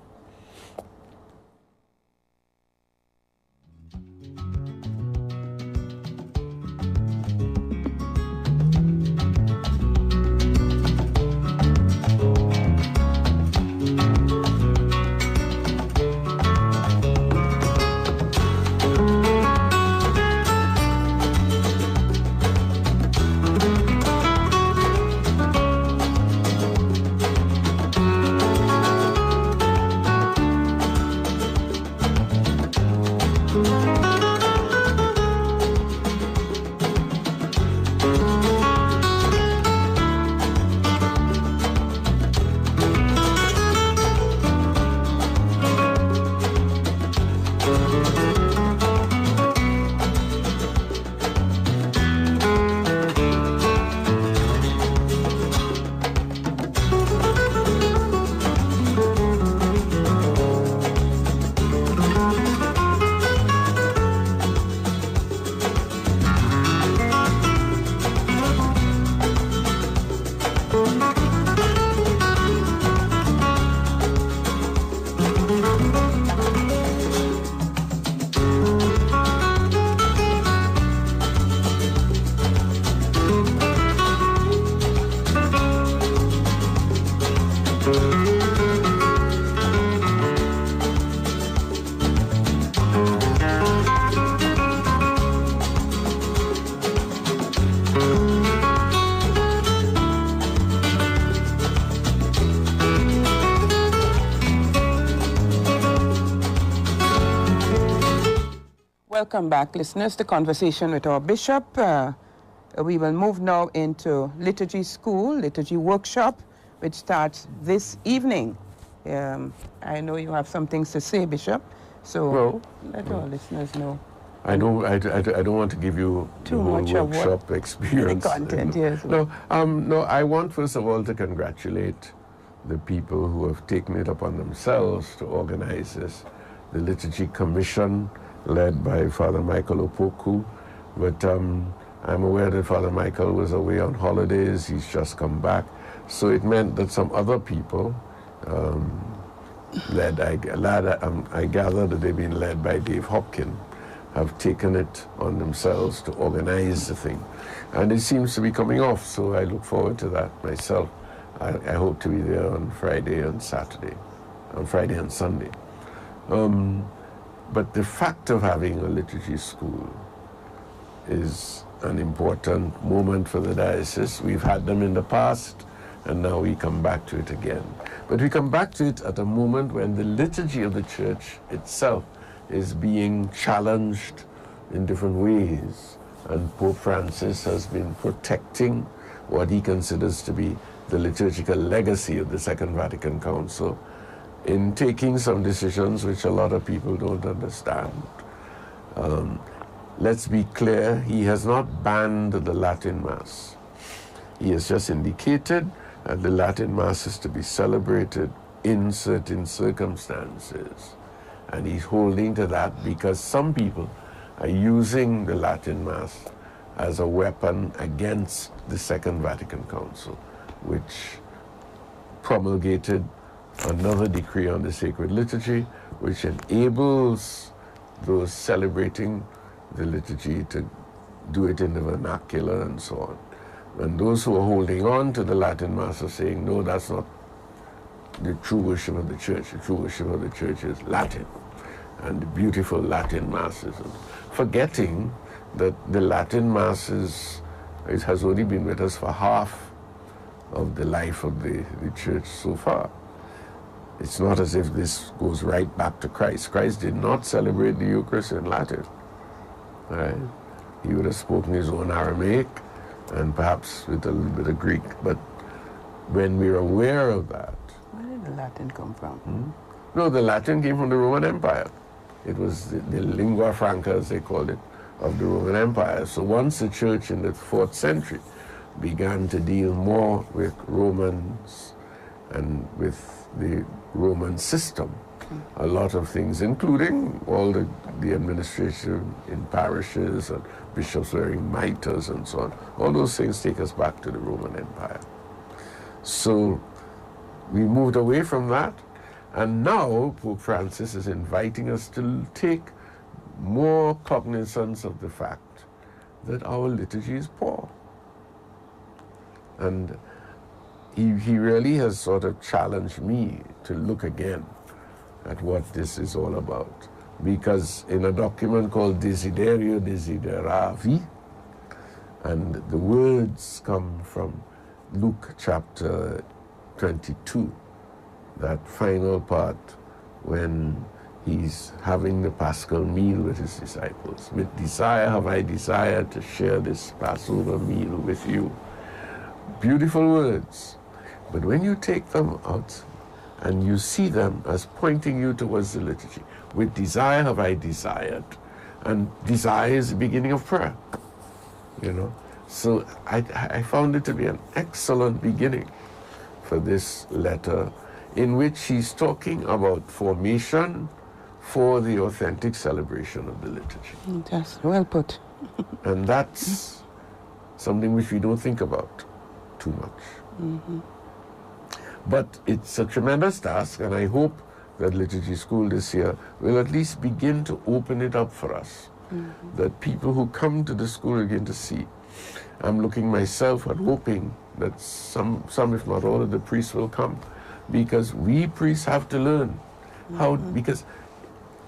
Welcome back, listeners, to Conversation with our Bishop. We will move now into liturgy school, liturgy workshop, which starts this evening. I know you have some things to say, Bishop, so let our listeners know. I don't want to give you too much workshop experience. The content, yes. No, I want first of all to congratulate the people who have taken it upon themselves to organize this. The Liturgy Commission, led by Father Michael Opoku, but I'm aware that Father Michael was away on holidays. He's just come back, so it meant that some other people, I gather that they've been led by Dave Hopkins, have taken it on themselves to organize the thing, and it seems to be coming off. So I look forward to that myself. I hope to be there on Friday and Saturday, on Friday and Sunday. But the fact of having a liturgy school is an important moment for the diocese. We've had them in the past, and now we come back to it again. But we come back to it at a moment when the liturgy of the church itself is being challenged in different ways. And Pope Francis has been protecting what he considers to be the liturgical legacy of the Second Vatican Council in taking some decisions which a lot of people don't understand. Let's be clear, he has not banned the Latin Mass. He has just indicated that the Latin Mass is to be celebrated in certain circumstances. And he's holding to that because some people are using the Latin Mass as a weapon against the Second Vatican Council, which promulgated another decree on the sacred liturgy, which enables those celebrating the liturgy to do it in the vernacular and so on. And those who are holding on to the Latin Mass are saying, no, that's not the true worship of the church. The true worship of the church is Latin, and the beautiful Latin Masses. Forgetting that the Latin Mass it has only been with us for half of the life of the church so far. It's not as if this goes right back to Christ. Christ did not celebrate the Eucharist in Latin. Right? he would have spoken his own Aramaic and perhaps with a little bit of Greek. But when we're aware of that... Where did the Latin come from? No, the Latin came from the Roman Empire. It was the lingua franca, as they called it, of the Roman Empire. So once the church in the 4th century began to deal more with Romans and with the Roman system, a lot of things, including all the administration in parishes and bishops wearing mitres and so on, all those things take us back to the Roman Empire. So we moved away from that, and now Pope Francis is inviting us to take more cognizance of the fact that our liturgy is poor. And he really has sort of challenged me to look again at what this is all about. Because in a document called Desiderio Desideravi, and the words come from Luke chapter 22, that final part when he's having the Paschal meal with his disciples. With desire have I desired to share this Passover meal with you. Beautiful words. But when you take them out and you see them as pointing you towards the liturgy, with desire have I desired, and desire is the beginning of prayer, you know. So I found it to be an excellent beginning for this letter, in which he's talking about formation for the authentic celebration of the liturgy. That's well put. And that's something which we don't think about too much. But it's a tremendous task, and I hope that Liturgy School this year will at least begin to open it up for us, that people who come to the school begin to see. I'm looking myself at hoping that some if not all of the priests will come, because we priests have to learn how, because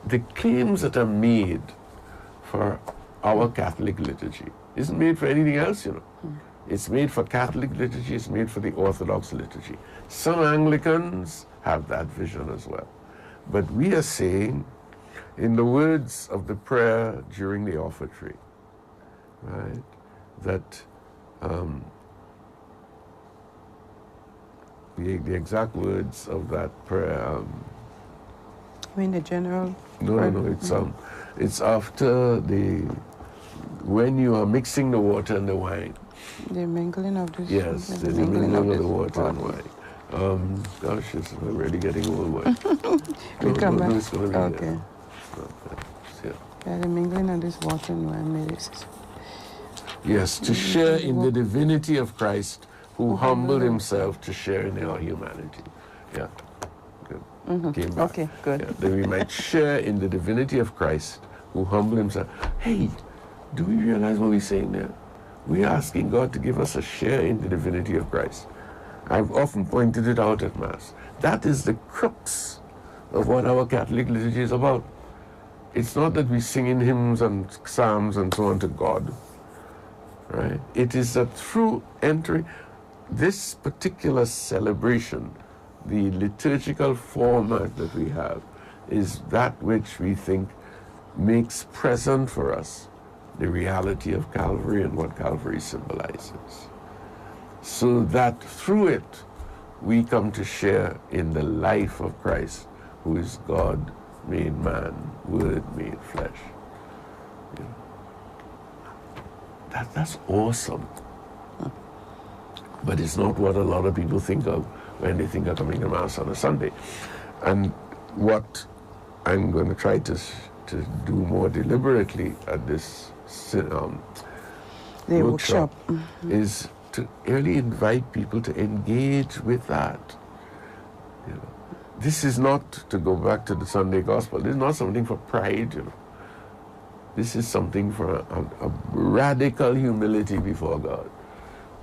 the claims that are made for our Catholic liturgy isn't made for anything else, you know. It's made for Catholic liturgy, it's made for the Orthodox liturgy. Some Anglicans have that vision as well. But we are saying, in the words of the prayer during the offertory, right, that the exact words of that prayer. I mean the general. No. It's after when you are mixing the water and the wine. The mingling of this. Yes, the mingling of the water and wine. Gosh, we're really getting old. We come back. It's gonna be okay. Yeah, the mingling of this water and wine made it. Yes, to share in the divinity of Christ, who humbled himself to share in our humanity. Yeah, good. Came back. Okay, good. Yeah, that we might share in the divinity of Christ, who humbled himself. Hey, do we realize what we're saying there? We're asking God to give us a share in the divinity of Christ. I've often pointed it out at Mass. That is the crux of what our Catholic liturgy is about. It's not that we sing in hymns and psalms and so on to God. Right? It is that through entering this particular celebration, the liturgical format that we have is that which we think makes present for us the reality of Calvary and what Calvary symbolizes. So that through it, we come to share in the life of Christ, who is God made man, Word made flesh. You know, that's awesome. But it's not what a lot of people think of when they think of coming to Mass on a Sunday. And what I'm going to try to do more deliberately at this workshop is to really invite people to engage with that. You know, this is not, to go back to the Sunday Gospel, this is not something for pride, you know. This is something for a radical humility before God.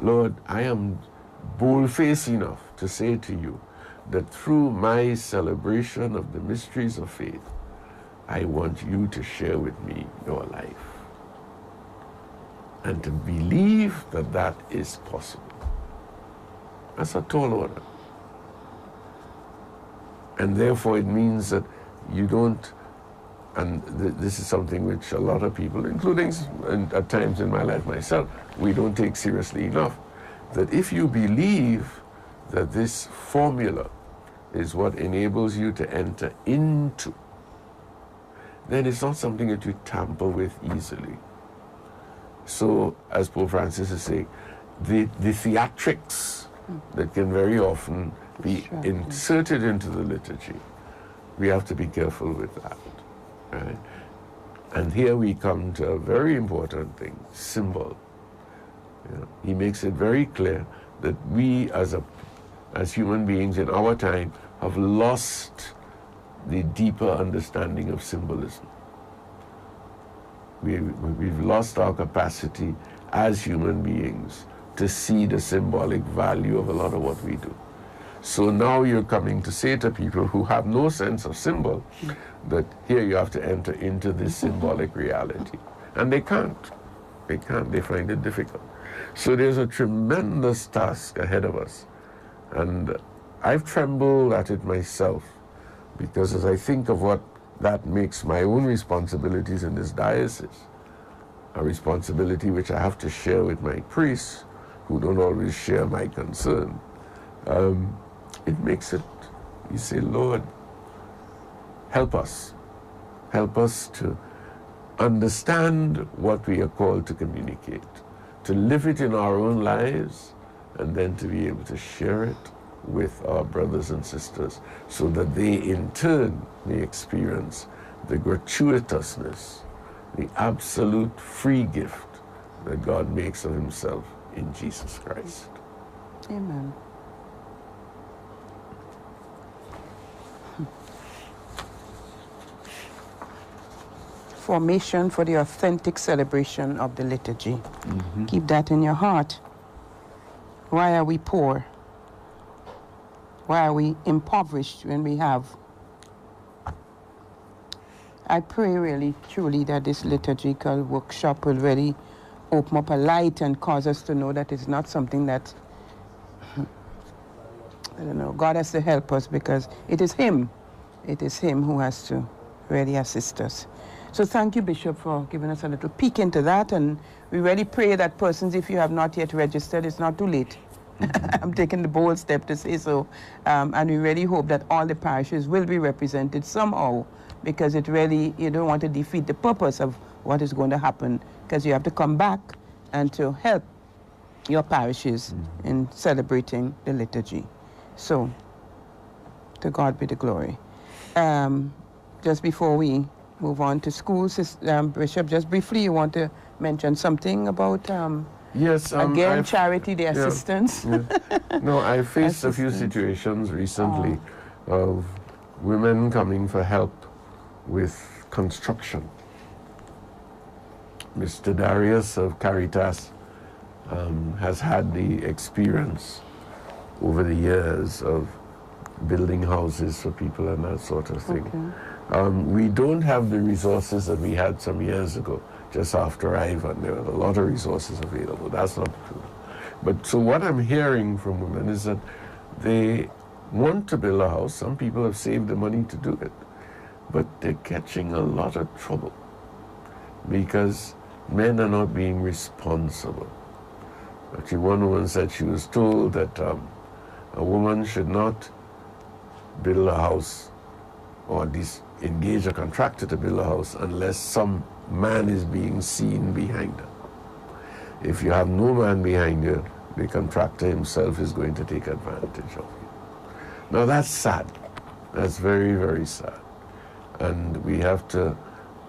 Lord, I am bold-faced enough to say to you that through my celebration of the mysteries of faith, I want you to share with me your life. And to believe that that is possible. That's a tall order. And therefore it means that you don't and this is something which a lot of people, including at times in my life myself, we don't take seriously enough, that if you believe that this formula is what enables you to enter into, then it's not something that you tamper with easily. So, as Pope Francis is saying, the theatrics that can very often be inserted into the liturgy, we have to be careful with that. Right? And here we come to a very important thing, symbol. You know, he makes it very clear that we as human beings in our time have lost the deeper understanding of symbolism. We've lost our capacity as human beings to see the symbolic value of a lot of what we do. So now you're coming to say to people who have no sense of symbol that here you have to enter into this symbolic reality. And they can't. They can't. They find it difficult. So there's a tremendous task ahead of us. And I've trembled at it myself, because as I think of what that makes my own responsibilities in this diocese, a responsibility which I have to share with my priests, who don't always share my concern, it makes it, you say, Lord, help us. Help us to understand what we are called to communicate, to live it in our own lives, and then to be able to share it with our brothers and sisters so that they in turn may experience the gratuitousness, the absolute free gift that God makes of himself in Jesus Christ. Amen. Formation for the authentic celebration of the liturgy. Keep that in your heart. Why are we poor? Why are we impoverished when we have? I pray really, truly, that this liturgical workshop will really open up a light and cause us to know that it's not something that, I don't know, God has to help us, because it is Him. It is Him who has to really assist us. So thank you, Bishop, for giving us a little peek into that. And we really pray that persons, if you have not yet registered, it's not too late. I'm taking the bold step to say so. And we really hope that all the parishes will be represented somehow, because it really, you don't want to defeat the purpose of what is going to happen, because you have to come back and to help your parishes in celebrating the liturgy. So, to God be the glory. Just before we move on to schools, Bishop, just briefly, you want to mention something about yes, again, charity, the assistance? No, I faced a few situations recently of women coming for help with construction. Mr. Darius of Caritas has had the experience over the years of building houses for people and that sort of thing. We don't have the resources that we had some years ago, just after Ivan. There were a lot of resources available. That's not true. But so what I'm hearing from women is that they want to build a house. Some people have saved the money to do it. But they're catching a lot of trouble because men are not being responsible. Actually, one woman said she was told that a woman should not build a house, or at least engage a contractor to build a house, unless some man is being seen behind her. If you have no man behind you, the contractor himself is going to take advantage of you. Now that's sad. That's very, very sad. And we have to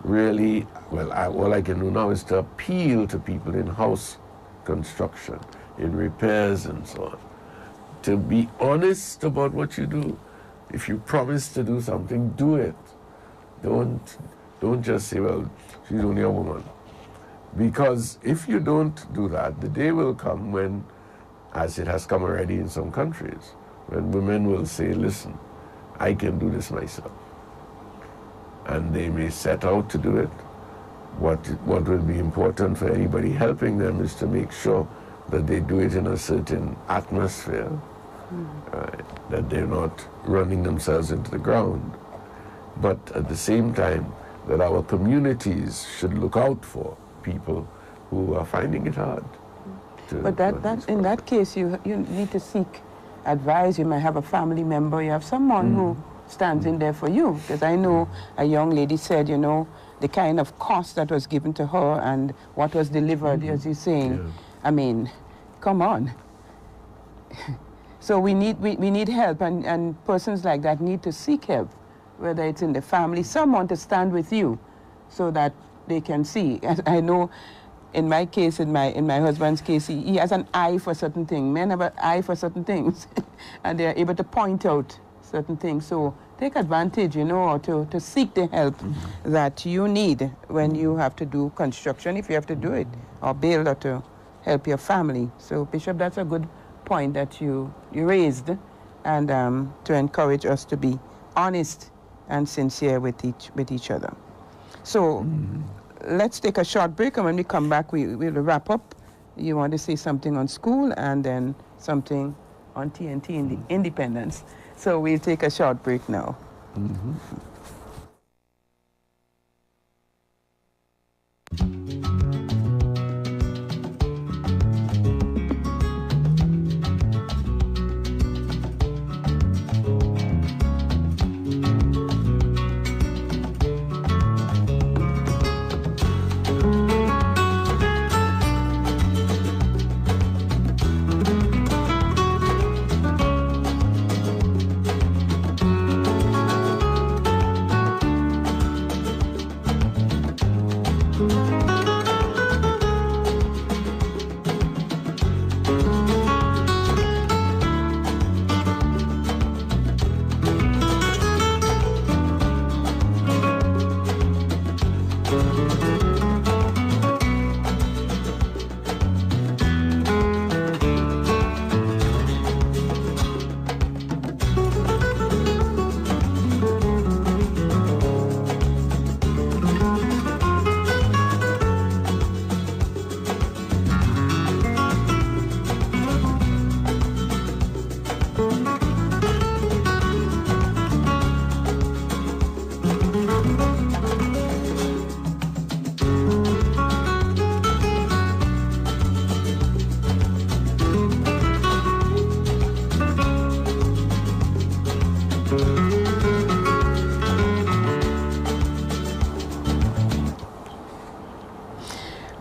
really, well, all I can do now is to appeal to people in house construction, in repairs and so on, to be honest about what you do. If you promise to do something, do it. Don't just say, well, she's only a woman. Because if you don't do that, the day will come when, as it has come already in some countries, when women will say, listen, I can do this myself. And they may set out to do it. What will be important for anybody helping them is to make sure that they do it in a certain atmosphere, that they're not running themselves into the ground. But at the same time, that our communities should look out for people who are finding it hard. But in that case, you need to seek advice. You might have a family member. You have someone who stands in there for you. Because I know a young lady said, you know, the kind of cost that was given to her and what was delivered, as you're saying. I mean, come on. So we need help, and persons like that need to seek help, whether it's in the family, someone to stand with you so that they can see. As I know in my case, in my husband's case, he has an eye for certain things. Men have an eye for certain things, and they're able to point out certain things. So take advantage, you know, or to seek the help that you need when you have to do construction, if you have to do it, or build, or to help your family. So, Bishop, that's a good point that you raised, and to encourage us to be honest and sincere with each other. So let's take a short break, and when we come back, we'll wrap up. You want to say something on school and then something on TNT in the Independence. So we'll take a short break now.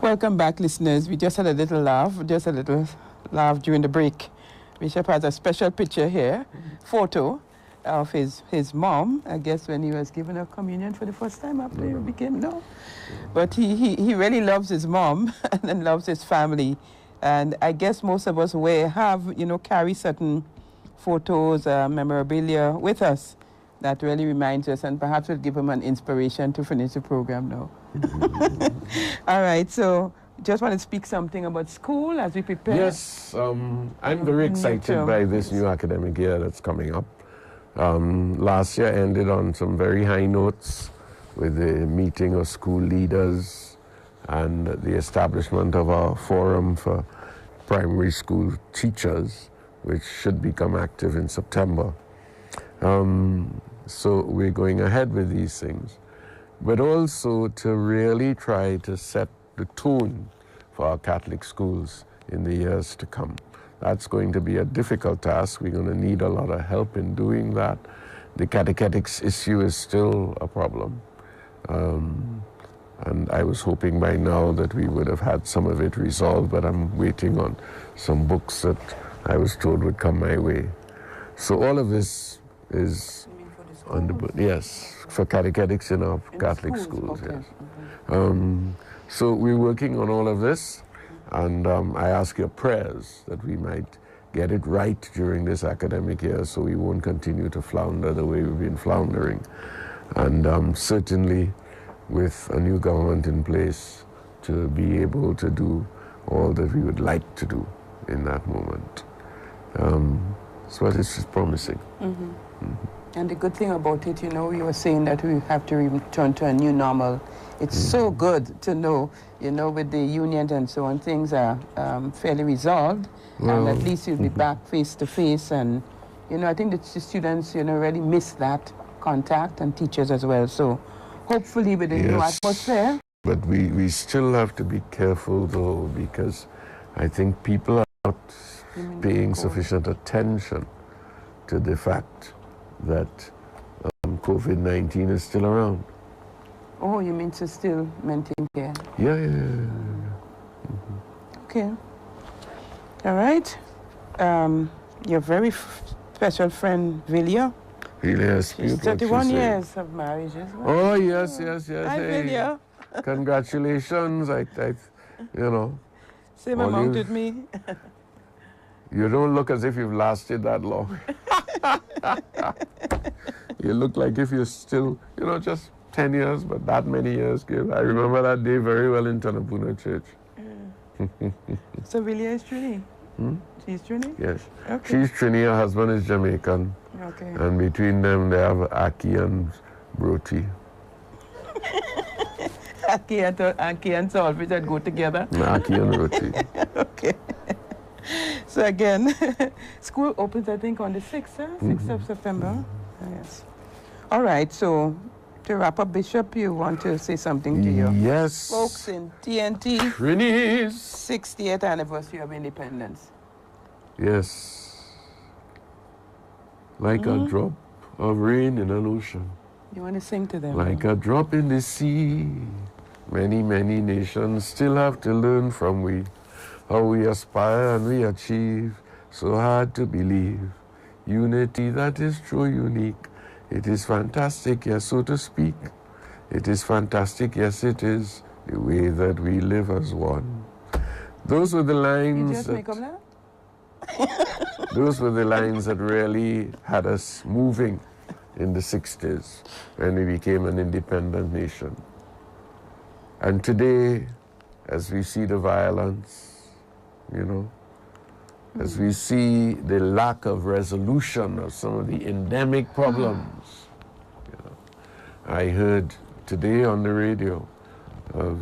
Welcome back, listeners. We just had a little laugh during the break. Bishop has a special picture here, photo of his mom, I guess when he was given her communion for the first time after he became, But he really loves his mom and loves his family. And I guess most of us carry certain photos, memorabilia with us that really reminds us, and perhaps will give him an inspiration to finish the program now. All right, so just want to speak something about school as we prepare. Yes, I'm very excited by this new academic year that's coming up. Last year ended on some very high notes with the meeting of school leaders and the establishment of our forum for primary school teachers, which should become active in September. So we're going ahead with these things, but also to really try to set the tone for our Catholic schools in the years to come. That's going to be a difficult task. We're going to need a lot of help in doing that. The catechetics issue is still a problem. And I was hoping by now that we would have had some of it resolved, but I'm waiting on some books that I was told would come my way. So all of this is on the book. Yes, for catechetics in our Catholic schools, okay. Yes. So we're working on all of this, and I ask your prayers that we might get it right during this academic year so we won't continue to flounder the way we've been floundering. And certainly with a new government in place to be able to do all that we would like to do in that moment. So it's promising. And the good thing about it, you were saying that we have to return to a new normal. It's so good to know, with the unions and so on, things are fairly resolved, and at least you'll be back face to face. And, I think that the students, really miss that contact, and teachers as well. So hopefully with the new atmosphere. But we still have to be careful, though, because I think people are not paying sufficient attention to the fact that COVID-19 is still around. Oh, you mean to still maintain care? Yeah. Okay. All right. Your very special friend, Villia. Villia, she's 31 years of marriage as well. Oh, yes. Hi, Villia. Congratulations. I you know. Same amount with me. You don't look as if you've lasted that long. You look like if you're still, just 10 years, but that many years, Gil. I remember that day very well in Tanapuna Church. So Villia is Trini? She's Trini? Yes. Okay. She's Trini, her husband is Jamaican. Okay. And between them, they have Aki and Broti. Aki and Salvage that go together? Aki and Roti. Okay. So again, school opens, I think, on the 6th, 6th of September. Yes. All right, so to wrap up, Bishop, you want to say something to your folks in TNT? Trini's 60th anniversary of independence. Yes. Like a drop of rain in an ocean. You want to sing to them? Like a drop in the sea. Many, many nations still have to learn from we. How we aspire and we achieve. So hard to believe. Unity that is true unique. It is fantastic, yes, so to speak. It is fantastic, yes, it is. The way that we live as one. Those were the lines. You just make up that? Those were the lines that really had us moving in the 60s when we became an independent nation. And today, as we see the violence, as we see the lack of resolution of some of the endemic problems. I heard today on the radio of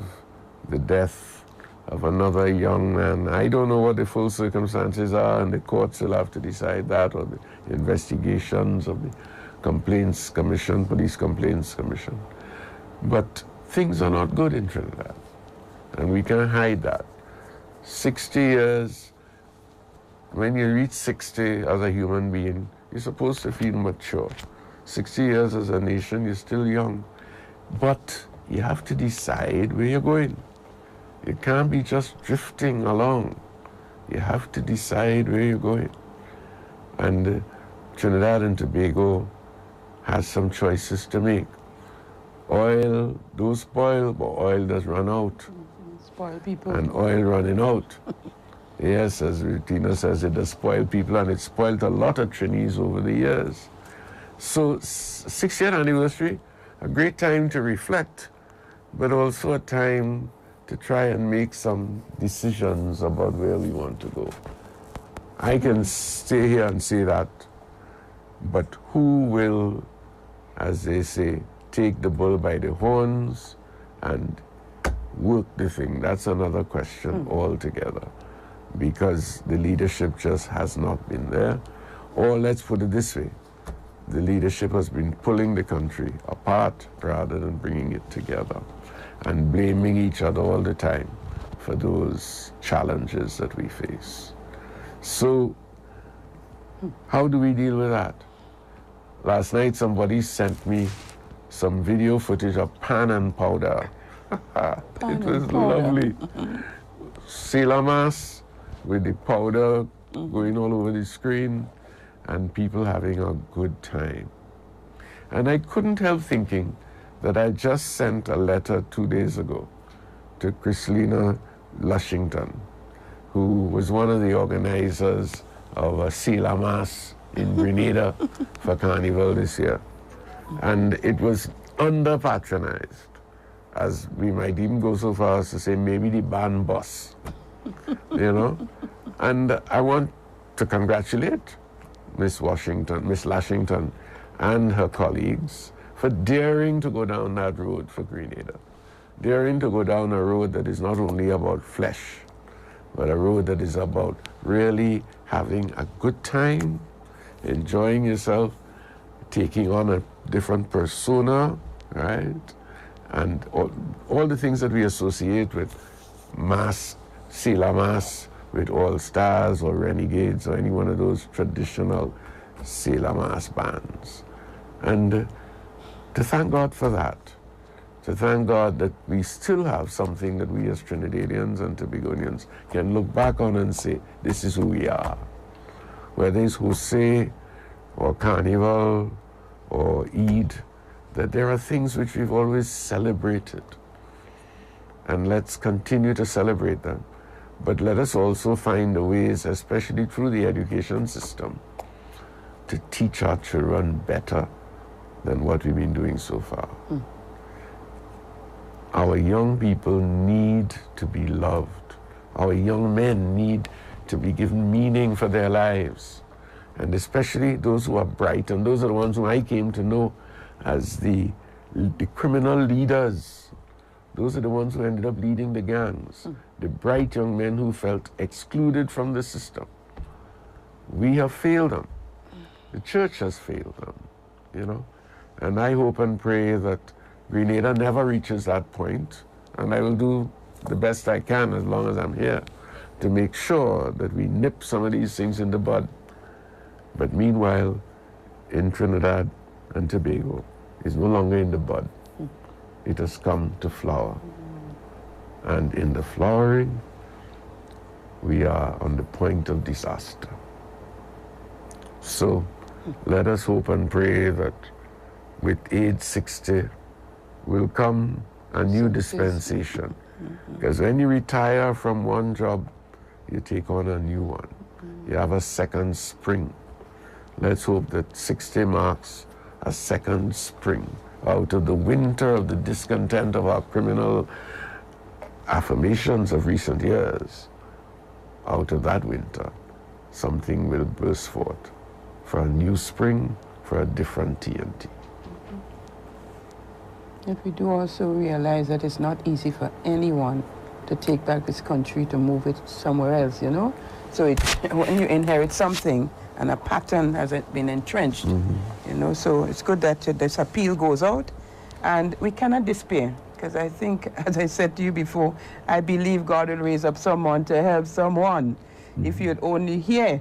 the death of another young man. I don't know what the full circumstances are, and the courts will have to decide that, or the investigations of the Complaints Commission, Police Complaints Commission. But things are not good in Trinidad, and we can't hide that. 60 years, when you reach 60 as a human being, you're supposed to feel mature. 60 years as a nation, you're still young. But you have to decide where you're going. You can't be just drifting along. You have to decide where you're going. And Trinidad and Tobago has some choices to make. Oil does spoil, but oil does run out. Spoil people. And oil running out. Yes, as Tina says, it does spoil people, and it spoiled a lot of Trinis over the years. So 60th anniversary, a great time to reflect, but also a time to try and make some decisions about where we want to go. I can stay here and say that, but who will, as they say, take the bull by the horns and work the thing? That's another question altogether, because the leadership just has not been there. Or let's put it this way, the leadership has been pulling the country apart rather than bringing it together, and blaming each other all the time for those challenges that we face. So how do we deal with that? Last night somebody sent me some video footage of pan and powder. It was lovely. Salamas with the powder going all over the screen, and people having a good time. And I couldn't help thinking that I just sent a letter 2 days ago to Chrislina Lushington, who was one of the organizers of a Salamas in Grenada for Carnival this year. And it was under-patronized, as we might even go so far as to say maybe the band boss, And I want to congratulate Miss Lushington and her colleagues for daring to go down that road for Grenada, daring to go down a road that is not only about flesh, but a road that is about really having a good time, enjoying yourself, taking on a different persona, right? and all the things that we associate with mass, sailor mass, with all stars or renegades or any one of those traditional sailor mass bands. And to thank God for that, to thank God that we still have something that we as Trinidadians and Tobagonians can look back on and say, this is who we are. Whether it's Jose or Carnival or Eid, that there are things which we've always celebrated. And let's continue to celebrate them. But let us also find the ways, especially through the education system, to teach our children better than what we've been doing so far. Our young people need to be loved. Our young men need to be given meaning for their lives. And especially those who are bright, and those are the ones who I came to know as the criminal leaders. Those are the ones who ended up leading the gangs. The bright young men who felt excluded from the system. We have failed them. The church has failed them, you know. And I hope and pray that Grenada never reaches that point, and I will do the best I can as long as I'm here to make sure that we nip some of these things in the bud. But meanwhile, in Trinidad and Tobago, it's no longer in the bud. It has come to flower. And in the flowering, we are on the point of disaster. So let us hope and pray that with age 60 will come a new dispensation. Because when you retire from one job, you take on a new one. You have a second spring. Let's hope that 60 marks a second spring out of the winter of the discontent of our criminal affirmations of recent years. Out of that winter, something will burst forth for a new spring, for a different TNT. If we do also realize that it's not easy for anyone to take back this country, to move it somewhere else, you know? So when you inherit something and a pattern has been entrenched, you know, so it's good that this appeal goes out, and we cannot despair, because I think, as I said to you before, I believe God will raise up someone to help someone. If you'd only hear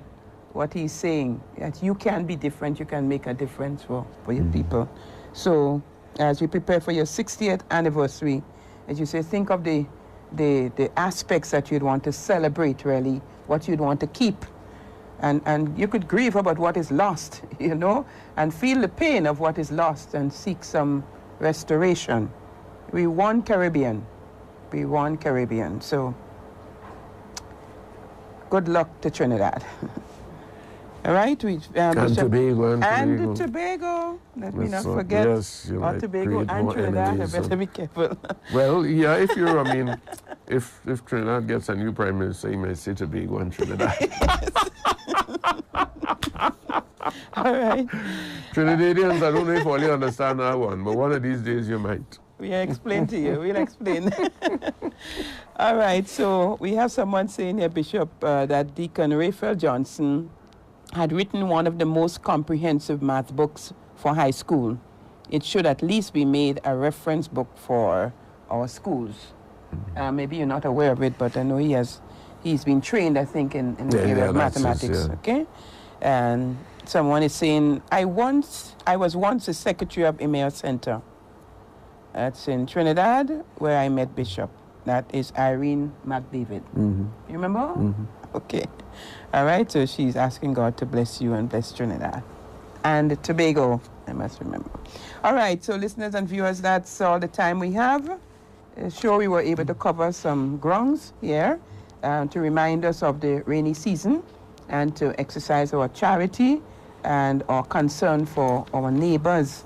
what he's saying, that you can be different, you can make a difference for your people. So as we prepare for your 60th anniversary, as you say, think of the aspects that you'd want to celebrate, really, what you'd want to keep. And you could grieve about what is lost, you know, and feel the pain of what is lost and seek some restoration. We want Caribbean. We want Caribbean. So good luck to Trinidad. All right? And Tobago. And Tobago. Let me not forget. Yes, Tobago and Trinidad. I better be careful. Well, yeah, if you're, I mean, if Trinidad gets a new prime minister, he might say Tobago and Trinidad. All right. Trinidadians, I don't know if all you understand that one, but one of these days you might. We'll explain to you. We'll explain. All right. So we have someone saying here, Bishop, that Deacon Raphael Johnson had written one of the most comprehensive math books for high school. It should at least be made a reference book for our schools. Maybe you're not aware of it, but I know he's been trained, I think, in the area of mathematics. Okay? And someone is saying, I was once the secretary of Emmaus Center. That's in Trinidad, where I met Bishop. That is Irene McDavid. You remember? Okay. All right, so she's asking God to bless you and bless Trinidad. And Tobago, I must remember. All right, so listeners and viewers, that's all the time we have. Sure, we were able to cover some grounds here to remind us of the rainy season and to exercise our charity and our concern for our neighbors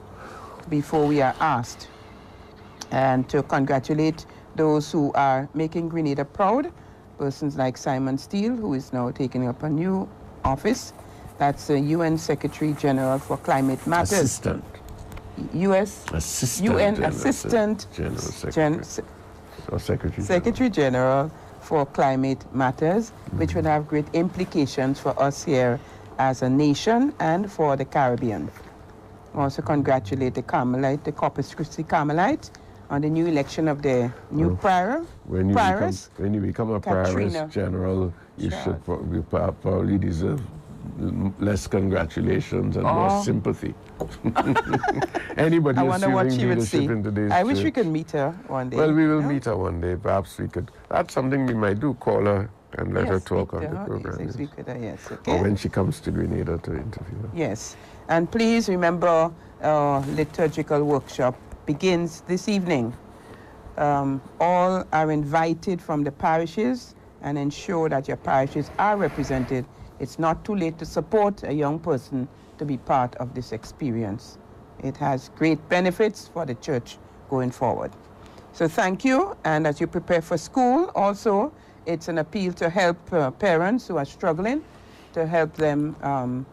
before we are asked. And to congratulate those who are making Grenada proud, persons like Simon Steele, who is now taking up a new office. That's the UN Secretary General for Climate Matters. Assistant. U.S. Assistant. UN General Assistant General Secretary. Or Secretary. Secretary General for Climate Matters, which will have great implications for us here as a nation and for the Caribbean. Also congratulate the Carmelite, the Corpus Christi Carmelite, on the new election of the new prioress. When you become a Katrina. prioress general, you should probably deserve less congratulations and more sympathy. Anybody I wonder what assuming she would leadership say. in today's I wish we church. could meet her one day. Well, we will meet her one day. Perhaps we could. That's something we might do. Call her and let her talk on the program. Yes, we could, yes, okay. Or when she comes to Grenada to interview her. Yes. And please remember our liturgical workshop begins this evening. All are invited from the parishes, and ensure that your parishes are represented. It's not too late to support a young person to be part of this experience. It has great benefits for the church going forward. So thank you, and as you prepare for school, also, it's an appeal to help parents who are struggling, to help them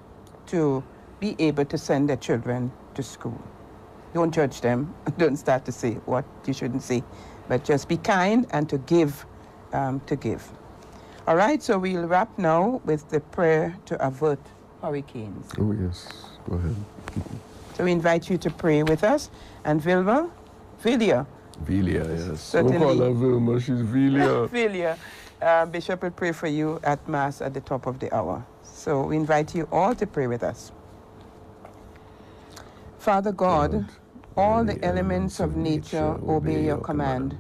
to be able to send their children to school. Don't judge them. Don't start to say what you shouldn't say, but just be kind and to give. All right, so we'll wrap now with the prayer to avert hurricanes. Oh, yes. Go ahead. So we invite you to pray with us. And Vilma? Vilia, yes. Certainly. Don't call her Vilma, she's Vilia. Vilia. Bishop will pray for you at Mass at the top of the hour. So we invite you all to pray with us. Father God, all the elements of nature obey your command.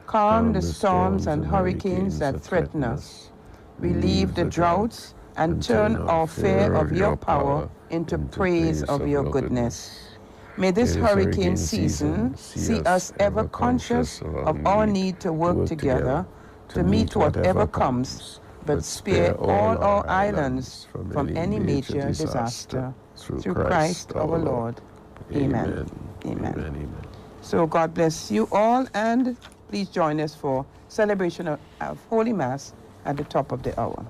Calm the storms and hurricanes that threaten us. Relieve the droughts and turn our fear of your power into praise of your goodness. May this hurricane season see us ever conscious of our need to work together to meet whatever comes, but spare all our islands from any major disaster. Through Christ our Lord. Amen. Amen. So God bless you all, and please join us for celebration of Holy Mass at the top of the hour.